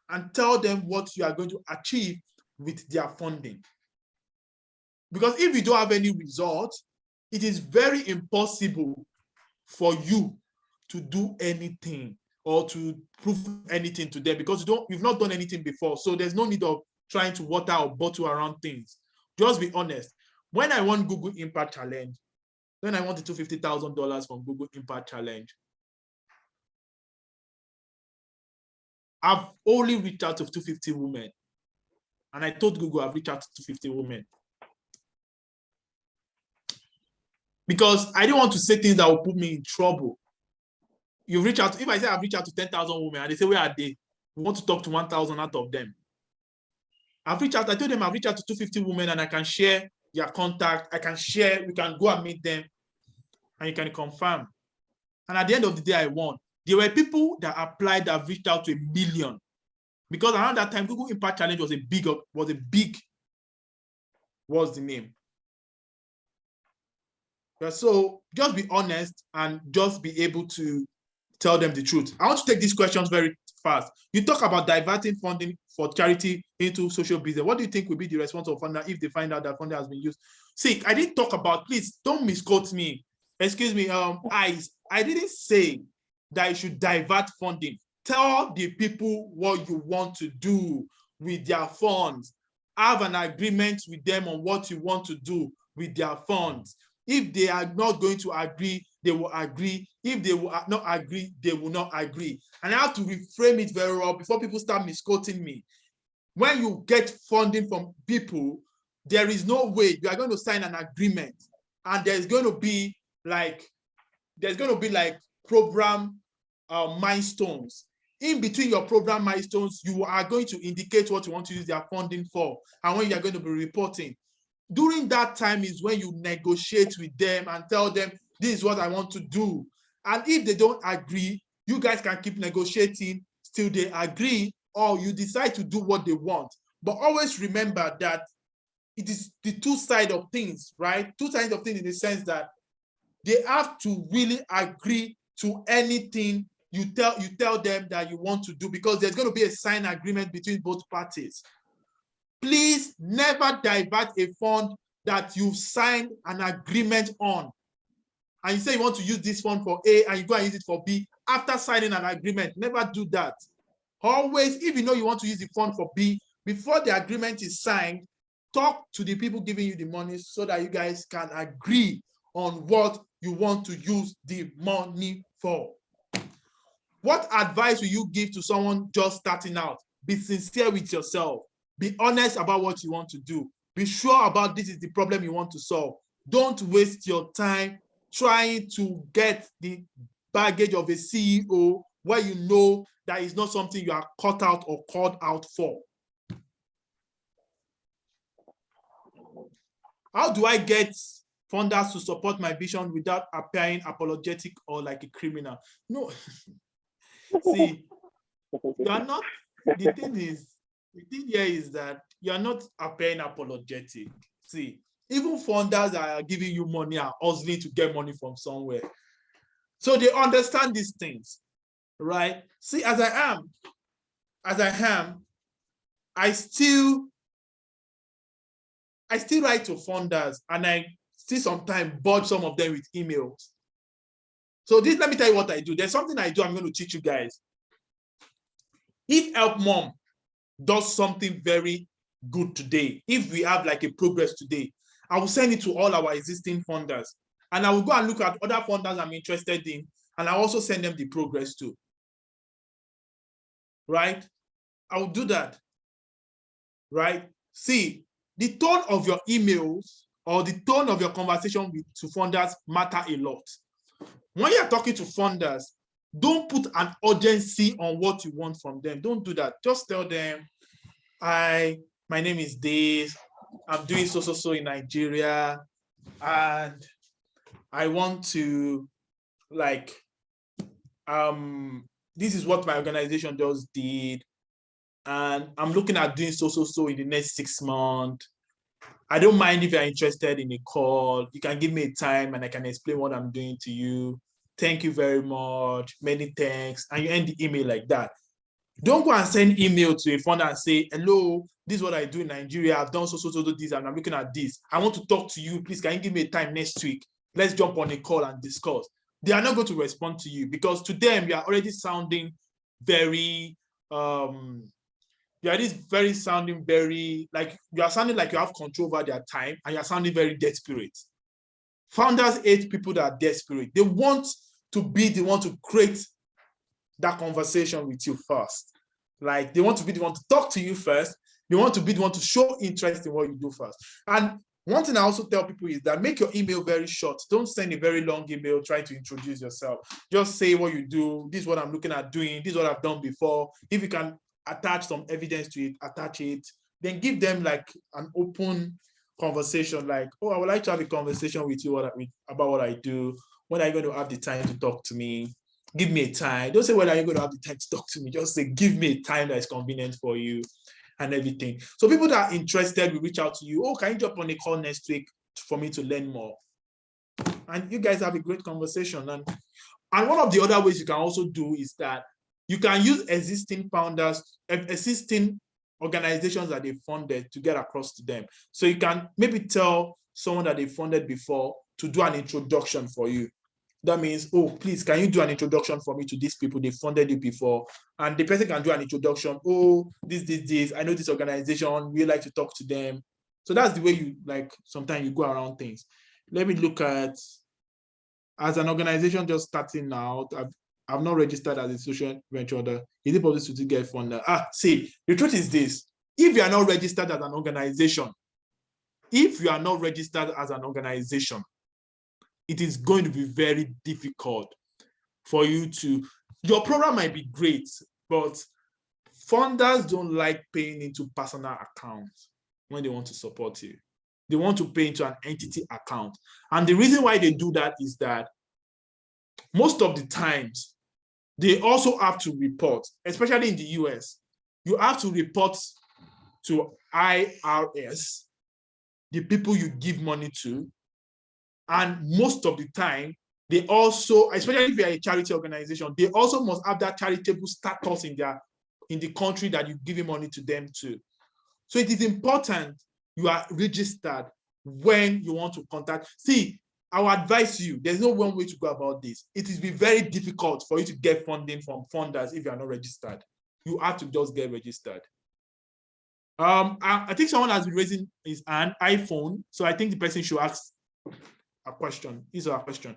And tell them what you are going to achieve with their funding. Because if you don't have any results, it is very impossible for you to do anything or to prove anything to them because you've not done anything before. So there's no need of trying to water or bottle around things. Just be honest. When I won Google Impact Challenge, when I won the $250,000 from Google Impact Challenge, I've only reached out to 250 women. And I told Google I've reached out to 250 women. Because I didn't want to say things that will put me in trouble. You reach out, if I say I've reached out to 10,000 women and they say, where are they? We want to talk to 1,000 out of them. I've reached out, I told them I've reached out to 250 women and I can share their contact. I can share, we can go and meet them and you can confirm. And at the end of the day, I won. There were people that applied that reached out to 1 million. Because around that time, Google Impact Challenge was the name. So just be honest and just be able to tell them the truth. I want to take these questions very fast. You talk about diverting funding for charity into social business. What do you think will be the response of funder if they find out that funding has been used? See, I didn't talk about, please don't misquote me. Excuse me, I didn't say that you should divert funding. Tell the people what you want to do with their funds. Have an agreement with them on what you want to do with their funds. If they are not going to agree, they will agree. If they will not agree, they will not agree. And I have to reframe it very well before people start misquoting me. When you get funding from people, there is no way you are going to sign an agreement and there's going to be like program milestones. In between your program milestones, you are going to indicate what you want to use their funding for and when you are going to be reporting. During that time is when you negotiate with them and tell them, this is what I want to do. And if they don't agree, you guys can keep negotiating till they agree or you decide to do what they want. But always remember that it is the two sides of things, right? Two sides of things in the sense that they have to really agree to anything you tell them that you want to do, because there's going to be a signed agreement between both parties. Please never divert a fund that you've signed an agreement on. And you say you want to use this fund for A and you go and use it for B after signing an agreement. Never do that. Always, if you know you want to use the fund for B, before the agreement is signed, talk to the people giving you the money so that you guys can agree on what you want to use the money for. What advice will you give to someone just starting out? Be sincere with yourself. Be honest about what you want to do. Be sure about this is the problem you want to solve. Don't waste your time trying to get the baggage of a CEO where you know that is not something you are cut out or called out for. How do I get funders to support my vision without appearing apologetic or like a criminal? No. See, you are not, the thing here is that you are not appearing apologetic. See, even funders that are giving you money are hustling to get money from somewhere. So they understand these things, right? See, as I am, I still write to funders and I still sometimes budge some of them with emails. So this, let me tell you what I do. There's something I do, I'm going to teach you guys. If Help Mom does something very good today, if we have like a progress today, I will send it to all our existing funders. And I will go and look at other funders I'm interested in, and I also send them the progress too. Right? I will do that. Right? See, the tone of your emails or the tone of your conversation to funders matter a lot. When you're talking to funders, don't put an urgency on what you want from them. Don't do that. Just tell them, hi, my name is this. I'm doing so in Nigeria. And I want to like, this is what my organization just did. And I'm looking at doing so in the next 6 months. I don't mind if you're interested in a call. You can give me a time and I can explain what I'm doing to you. Thank you very much. Many thanks. And you end the email like that. Don't go and send email to a funder and say, hello, this is what I do in Nigeria. I've done so this and I'm looking at this. I want to talk to you. Please, can you give me a time next week? Let's jump on a call and discuss. They are not going to respond to you because to them, you are already sounding very, sounding like you are sounding like you have control over their time and you're sounding very desperate. Founders hate people that are desperate. They want to be the one to create that conversation with you first. Like they want to be the one to talk to you first. They want to be the one to show interest in what you do first. And one thing I also tell people is that make your email very short. Don't send a very long email trying to introduce yourself. Just say what you do. This is what I'm looking at doing. This is what I've done before. If you can attach some evidence to it, attach it. then give them like an open conversation, like, oh, I would like to have a conversation with you about what I do. When are you going to have the time to talk to me? Give me a time. Don't say when are you going to have the time to talk to me. Just say, give me a time that is convenient for you and everything. So people that are interested will reach out to you. Oh, can you jump on a call next week for me to learn more? And you guys have a great conversation. And one of the other ways you can also do is that you can use existing founders, existing organizations that they funded to get across to them. So you can maybe tell someone that they funded before to do an introduction for you. That means, oh, please, can you do an introduction for me to these people? They funded you before. And the person can do an introduction. Oh, this. I know this organization. We like to talk to them. So that's the way you, like, sometimes you go around things. Let me look at, as an organization just starting out, I've not registered as a social venture. Is it possible to get funded? See, the truth is this. If you are not registered as an organization, it is going to be very difficult for you to, your program might be great, but funders don't like paying into personal accounts when they want to support you. They want to pay into an entity account. And the reason why they do that is that most of the times, they also have to report, especially in the US, you have to report to IRS, the people you give money to. And most of the time, they also, especially if you're a charity organization, they also must have that charitable status in the country that you're giving money to them to. So it is important you are registered when you want to contact. See, I will advise you, there's no one way to go about this. It will be very difficult for you to get funding from funders if you are not registered. You have to just get registered. I think someone has been raising his hand, iPhone. So I think the person should ask a question. His or her question.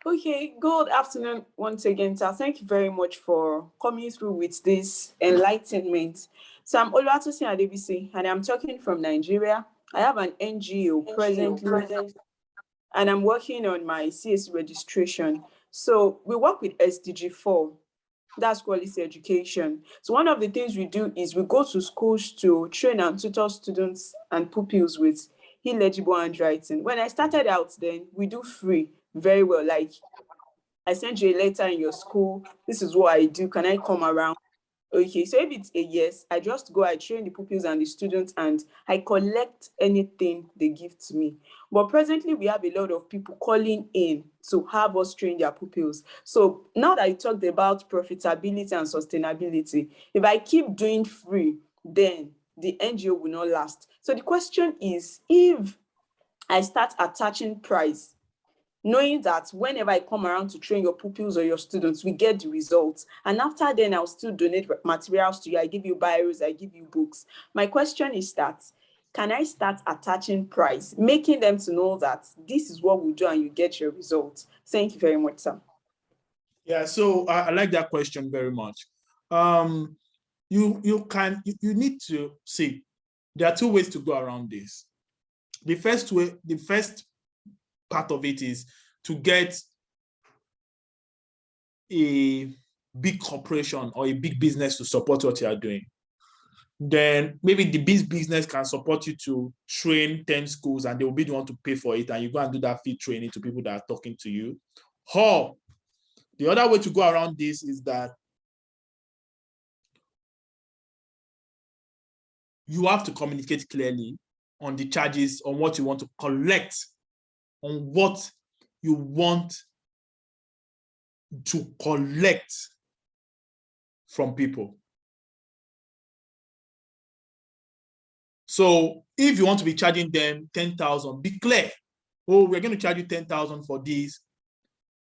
Okay, good afternoon once again, sir. Thank you very much for coming through with this enlightenment. So I'm Oluwatosin Adebisi, and I'm talking from Nigeria. I have an NGO presently, and I'm working on my CS registration. So we work with SDG 4. That's quality education. So one of the things we do is we go to schools to train and tutor students and pupils with illegible handwriting. When I started out then, we do free very well. Like, I send you a letter in your school. This is what I do. Can I come around? Okay, so if it's a yes, I just go, I train the pupils and the students, and I collect anything they give to me. But presently, we have a lot of people calling in to have us train their pupils. So now that I talked about profitability and sustainability, if I keep doing free, then the NGO will not last. So the question is, if I start attaching price, knowing that whenever I come around to train your pupils or your students, we get the results. And after then, I'll still donate materials to you. I give you bios, I give you books. My question is that, can I start attaching price, making them to know that this is what we do and you get your results? Thank you very much, sir. Yeah, so I like that question very much. You need to see, there are two ways to go around this. The first part of it is to get a big corporation or a big business to support what you are doing. Then maybe the big business can support you to train 10 schools and they will be the one to pay for it, and you go and do that free training to people that are talking to you. Or the other way to go around this is that you have to communicate clearly on the charges, on what you want to collect, on what you want to collect from people. So if you want to be charging them 10,000, be clear. Oh, we're going to charge you 10,000 for this,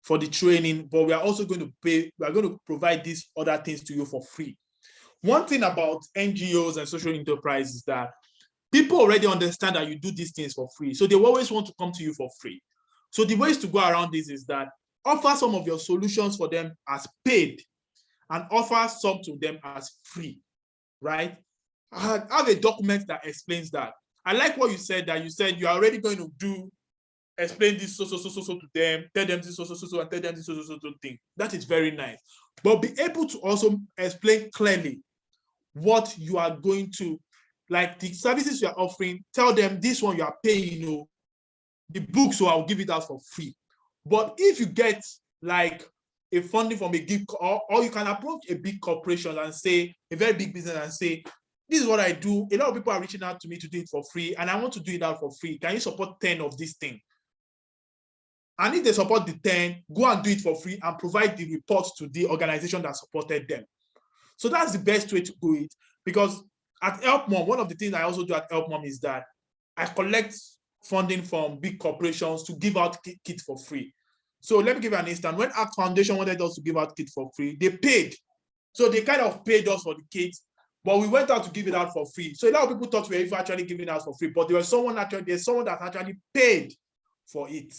for the training, but we are also going to pay, we are going to provide these other things to you for free. One thing about NGOs and social enterprise is that people already understand that you do these things for free. So they always want to come to you for free. So the ways to go around this is that offer some of your solutions for them as paid and offer some to them as free, right? Have a document that explains that. I like what you said, that you said you're already going to do explain this so to them, tell them this so and tell them this so thing. That is very nice. But be able to also explain clearly what you are going to, like the services you are offering, tell them this one you are paying, the book, so I'll give it out for free. But if you get like a funding from a big, or you can approach a big corporation and say, a very big business and say, this is what I do. A lot of people are reaching out to me to do it for free, and I want to do it out for free. Can you support 10 of this thing? And if they support the 10, go and do it for free and provide the reports to the organization that supported them. So that's the best way to do it. Because at Help Mom, one of the things I also do at Help Mom is that I collect funding from big corporations to give out kits for free. So let me give you an instance. When Act Foundation wanted us to give out kits for free, they paid. So they kind of paid us for the kits, but we went out to give it out for free. So a lot of people thought we were actually giving it out for free, but there's someone that actually paid for it.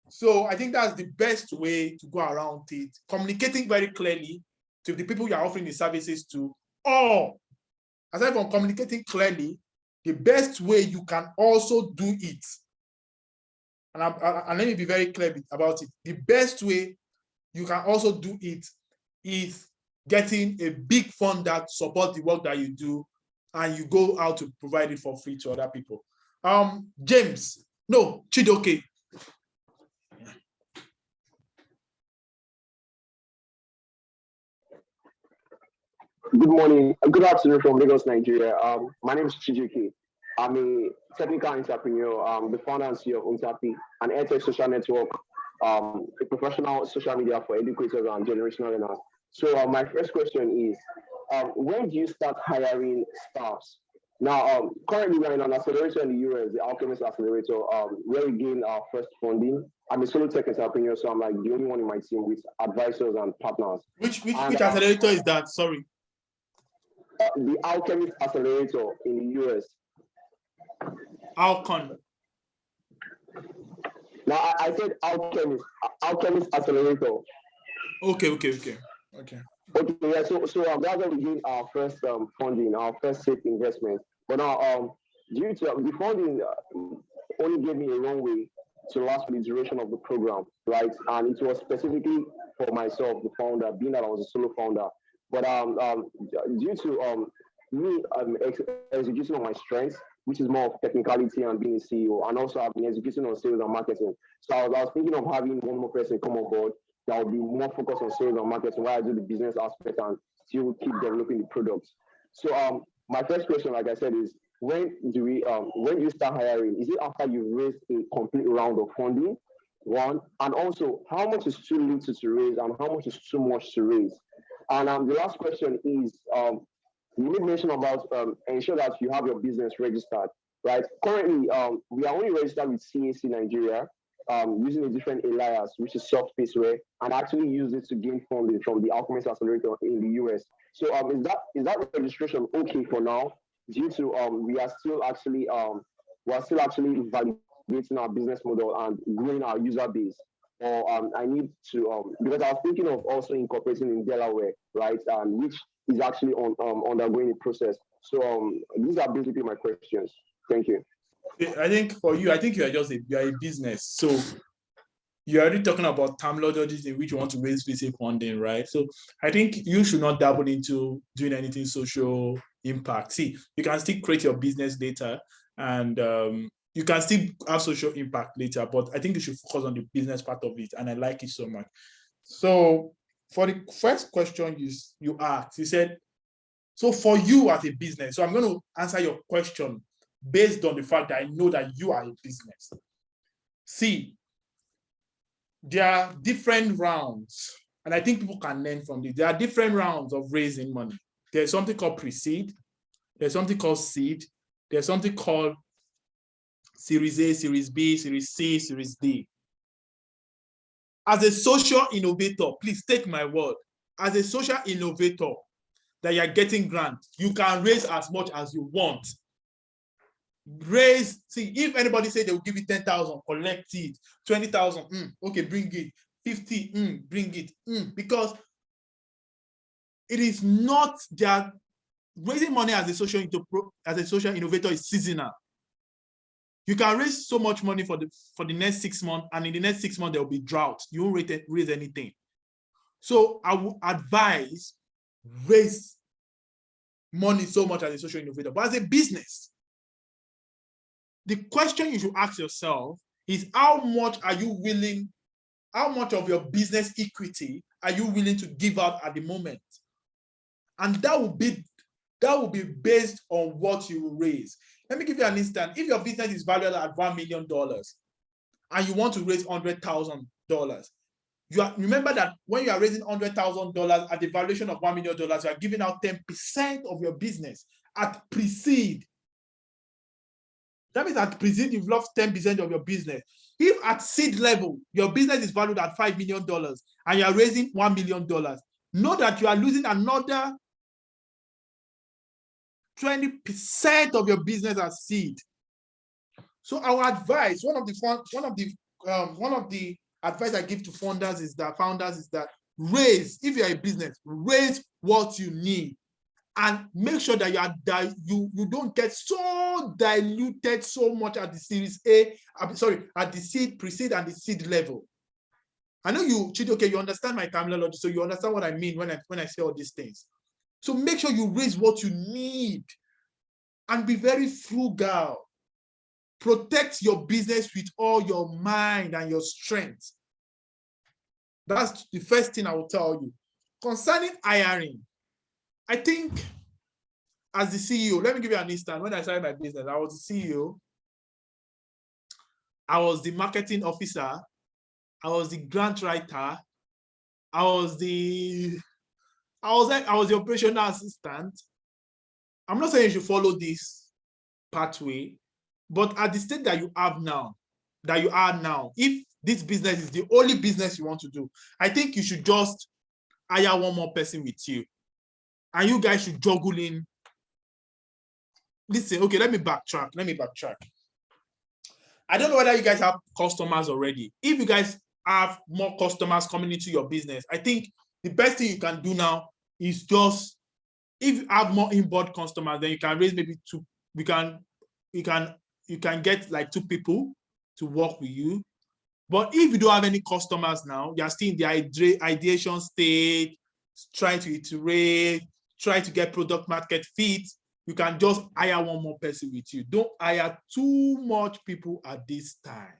So I think that's the best way to go around it, communicating very clearly to the people you're offering the services to, or aside from communicating clearly, the best way you can also do it, and let me be very clear about it, the best way you can also do it is getting a big fund that supports the work that you do, and you go out to provide it for free to other people. Chidoke. Good morning, good afternoon from Lagos, Nigeria. My name is Chijuki. I'm a technical entrepreneur, the founder and CEO of Untapi, an edtech social network, a professional social media for educators and generational learners. So my first question is, when do you start hiring staffs? Now, currently we're in an accelerator in the US, the Alchemist Accelerator, where we gain our first funding. I'm a solo tech entrepreneur, so I'm like the only one in my team with advisors and partners. Which accelerator is that? Sorry. The Alchemist Accelerator in the US. Alcon. Now I said Alchemist Accelerator. Okay. Okay, yeah. So that's where we gained our first funding, our first safe investment. But now, due to the funding, only gave me a runway to last for the duration of the program, right? And it was specifically for myself, the founder, being that I was a solo founder. But due to me executing on my strengths, which is more of technicality and being a CEO, and also I've been executing on sales and marketing. So I was thinking of having one more person come on board that will be more focused on sales and marketing, while I do the business aspect and still keep developing the products. So my first question, like I said, is when do you start hiring? Is it after you've raised a complete round of funding? One, and also how much is too little to raise and how much is too much to raise? And the last question is, you made mention about ensure that you have your business registered, right? Currently, we are only registered with CAC Nigeria, using a different alias, which is Soft Spaceware, and actually use it to gain funding from the Alchemist Accelerator in the US. So is that registration okay for now? Due to we are still actually validating our business model and growing our user base. Or I need to because I was thinking of also incorporating in Delaware, right? Which is actually undergoing the process. So these are basically my questions. Thank you. I think for you, I think you are a business. So you're already talking about terminologies in which you want to raise VC funding, right? So I think you should not dabble into doing anything social impact. See, you can still create your business data and you can still have social impact later, but I think you should focus on the business part of it, and I like it so much. So for the first question you asked, you said, so for you as a business, so I'm going to answer your question based on the fact that I know that you are a business. See, there are different rounds, and I think people can learn from this. There are different rounds of raising money. There's something called pre-seed, there's something called seed, there's something called Series A, Series B, Series C, Series D. As a social innovator, please take my word, as a social innovator that you're getting grants, you can raise as much as you want. See, if anybody say they will give you 10,000, collect it, 20,000, okay, bring it, 50, bring it, because it is not that raising money as a social innovator is seasonal. You can raise so much money for the next 6 months, and in the next 6 months, there will be drought. You won't raise anything. So I would advise raise money so much as a social innovator. But as a business, the question you should ask yourself is how much of your business equity are you willing to give out at the moment? And that will be based on what you will raise. Let me give you an instance. If your business is valued at $1 million and you want to raise $100,000, remember that when you are raising $100,000 at the valuation of $1 million, you are giving out 10% of your business at pre-seed. That means at pre-seed, you've lost 10% of your business. If at seed level, your business is valued at $5 million and you are raising $1 million, know that you are losing another 20% of your business as seed. So our advice, one of the advice I give to founders is that raise, if you're a business, raise what you need, and make sure that you don't get so diluted so much at the series A, at the seed, pre-seed, and the seed level. I know you, Chidoke, you understand my terminology, so you understand what I mean when I say all these things. So make sure you raise what you need and be very frugal. Protect your business with all your mind and your strength. That's the first thing I will tell you. Concerning hiring, I think as the CEO, let me give you an instance. When I started my business, I was the CEO. I was the marketing officer. I was the grant writer. I was the operational assistant. I'm not saying you should follow this pathway, but at the state that you are now, if this business is the only business you want to do, I think you should just hire one more person with you. And you guys should juggle in. Listen, okay, let me backtrack. I don't know whether you guys have customers already. If you guys have more customers coming into your business, I think the best thing you can do now is just, if you have more inbound customers, then you can raise maybe two. You can get like 2 people to work with you. But if you don't have any customers now, you're still in the ideation stage, trying to iterate, try to get product market fit, you can just hire one more person with you. Don't hire too much people at this time.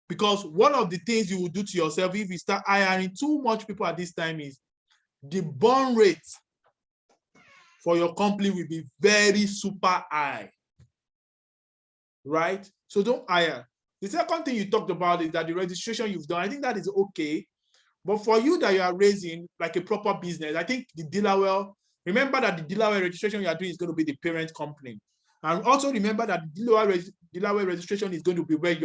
Because one of the things you will do to yourself if you start hiring too much people at this time is the burn rate for your company will be very super high, right? So don't hire. The second thing you talked about is that the registration you've done, I think that is okay. But for you that you are raising like a proper business, I think the Delaware, remember that the Delaware registration you are doing is going to be the parent company. And also remember that the Delaware registration is going to be where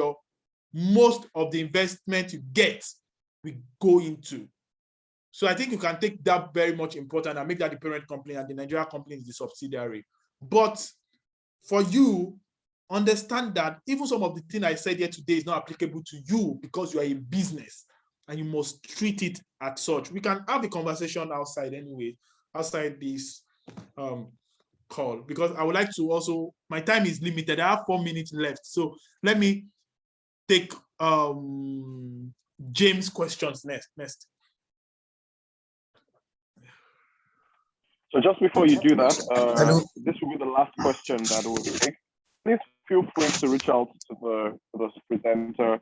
most of the investment you get will go into. So I think you can take that very much important and make that the parent company, and the Nigeria company is the subsidiary. But for you, understand that even some of the things I said here today is not applicable to you because you are a business and you must treat it as such. We can have a conversation outside anyway, outside this call, because I would like to also, my time is limited. I have 4 minutes left. So let me take James' questions next. So just before you do that, this will be the last question that we'll take. Please feel free to reach out to the presenter,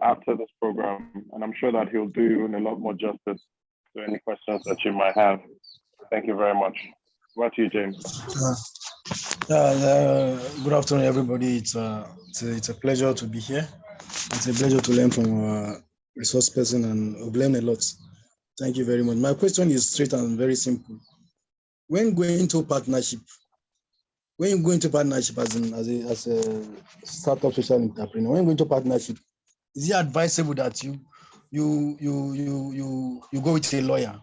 after this program, and I'm sure that he'll do a lot more justice to any questions that you might have. Thank you very much. Over to you, James. Good afternoon, everybody. It's a pleasure to be here. It's a pleasure to learn from a resource person, and I've learned a lot. Thank you very much. My question is straight and very simple. When going into partnership, as a startup social entrepreneur, when going to partnership, is it advisable that you go with a lawyer?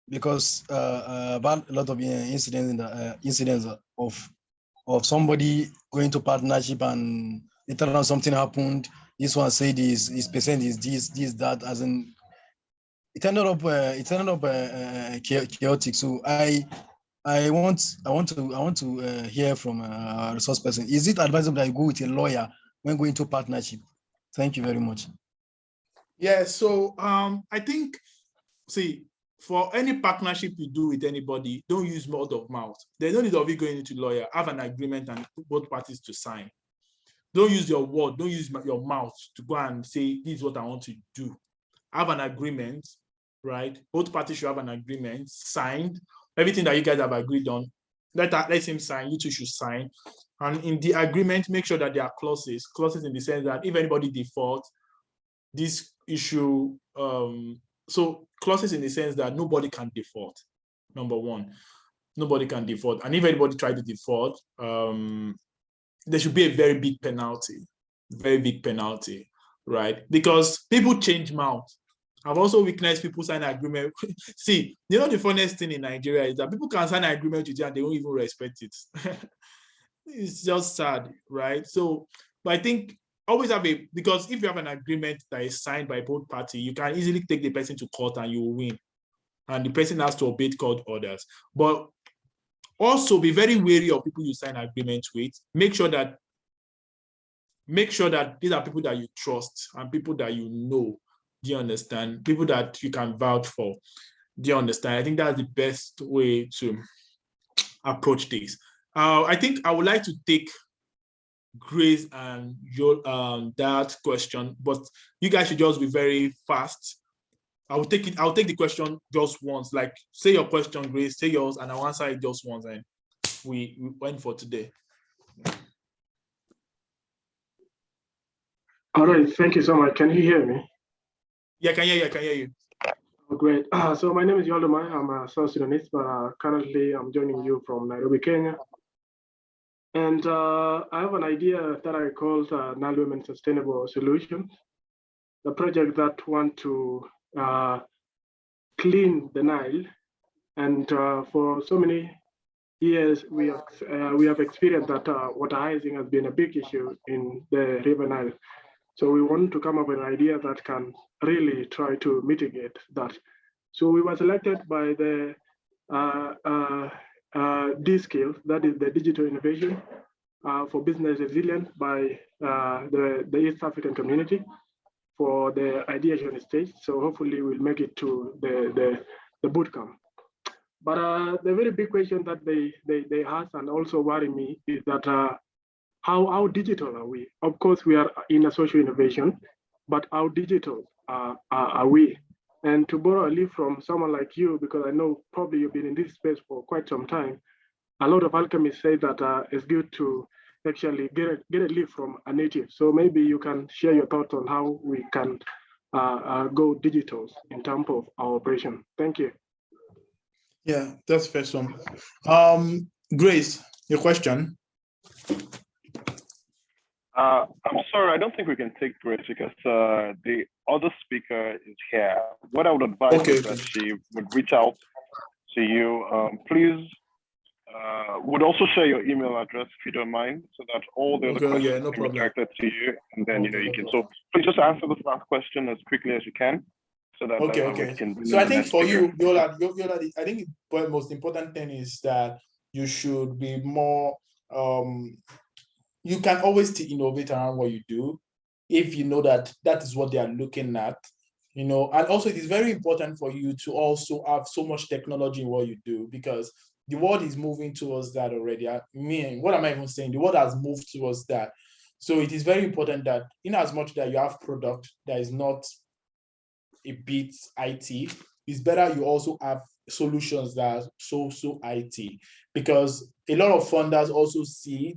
Because about a lot of incidents of somebody going to partnership and later on something happened. This one said his percent is this, that, as in it ended up chaotic. So I I want to hear from a resource person. Is it advisable that you go with a lawyer when going to partnership? Thank you very much. Yeah, so I think, see, for any partnership you do with anybody, don't use word of mouth. There's no need of you going into lawyer, have an agreement and both parties to sign. Don't use your word, don't use your mouth to go and say, this is what I want to do. Have an agreement, right? Both parties should have an agreement signed. Everything that you guys have agreed on, let him sign, you two should sign. And in the agreement, make sure that there are clauses in the sense that if anybody defaults, this issue, so clauses in the sense that nobody can default, number one. Nobody can default. And if anybody tries to default, there should be a very big penalty, right? Because people change mouths. I've also witnessed people sign an agreement. See, you know, the funniest thing in Nigeria is that people can sign an agreement with you and they won't even respect it. It's just sad, right? So, but I think always have because if you have an agreement that is signed by both parties, you can easily take the person to court and you will win. And the person has to obey court orders. But also be very wary of people you sign agreements with. Make sure that these are people that you trust and people that you know. Do you understand? People that you can vouch for. Do you understand? I think that's the best way to approach this. I think I would like to take Grace and your that question, but you guys should just be very fast. I'll take the question just once. Like, say your question, Grace, say yours, and I'll answer it just once, and we went for today. All right, thank you so much. Can you hear me? Yeah, I can hear you. Oh, great. So my name is Yoldemai. I'm a South Sudanese, but currently I'm joining you from Nairobi, Kenya. And I have an idea that I call Nile Women Sustainable Solutions, the project that want to clean the Nile. And for so many years, we have experienced that water-hazing has been a big issue in the River Nile. So we want to come up with an idea that can really try to mitigate that. So we were selected by the D-Skill, that is the digital innovation for business resilience by the East African community for the ideation stage. So hopefully we'll make it to the bootcamp. But the very big question that they ask and also worry me is that how digital are we? Of course, we are in a social innovation, but how digital are we? And to borrow a leaf from someone like you, because I know probably you've been in this space for quite some time, a lot of alchemists say that it's good to actually get a leaf from a native. So maybe you can share your thoughts on how we can go digital in terms of our operation. Thank you. Yeah, that's the first one. Grace, your question. I'm sorry, I don't think we can take Grace because the other speaker is here. What I would advise is that she would reach out to you. Please would also share your email address if you don't mind, so that all the other questions can be directed to you, and then you can. So please just answer this last question as quickly as you can, so that we can. So I think for you, Yola, I think the most important thing is that you should be more. You can always innovate around what you do if you know that is what they are looking at, and also it is very important for you to also have so much technology in what you do, because the world is moving towards that already. I mean, what am I even saying? The world has moved towards that. So it is very important that in as much that you have product that is not a bit IT, it's better you also have solutions that are so IT, because a lot of funders also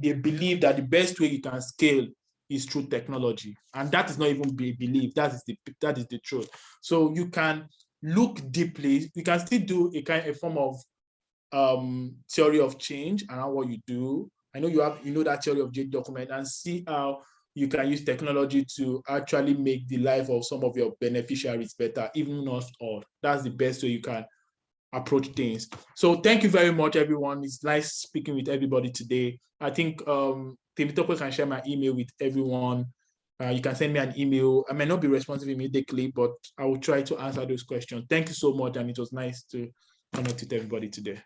they believe that the best way you can scale is through technology, and that is not even belief. That is the truth. So you can look deeply. You can still do a form of theory of change around what you do. I know you know that theory of change document, and see how you can use technology to actually make the life of some of your beneficiaries better, even not all. That's the best way you can approach things. So thank you very much, everyone. It's nice speaking with everybody today. I think Temitope can share my email with everyone. You can send me an email. I may not be responsive immediately, but I will try to answer those questions. Thank you so much, and it was nice to connect with everybody today.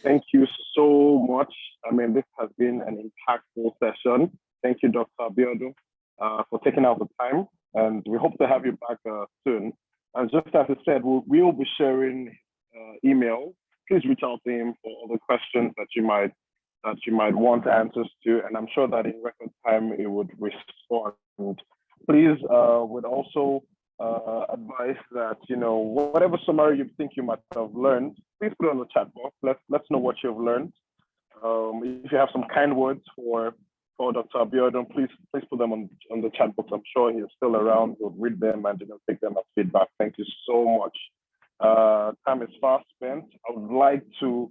Thank you so much. I mean, this has been an impactful session. Thank you, Dr. Abiodun, for taking out the time, and we hope to have you back soon. And just as I said, we'll be sharing email. Please reach out to him for all the questions that you might want answers to, and I'm sure that in record time he would respond. Please would also advise that, you know, whatever summary you think you might have learned, please put it on the chat box. Let's know what you've learned. If you have some kind words for Dr. Abiodun, please put them on the chat box. I'm sure he's still around. We'll read them and take them as feedback. Thank you so much. Time is fast spent. I would like to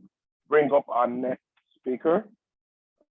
bring up our next speaker.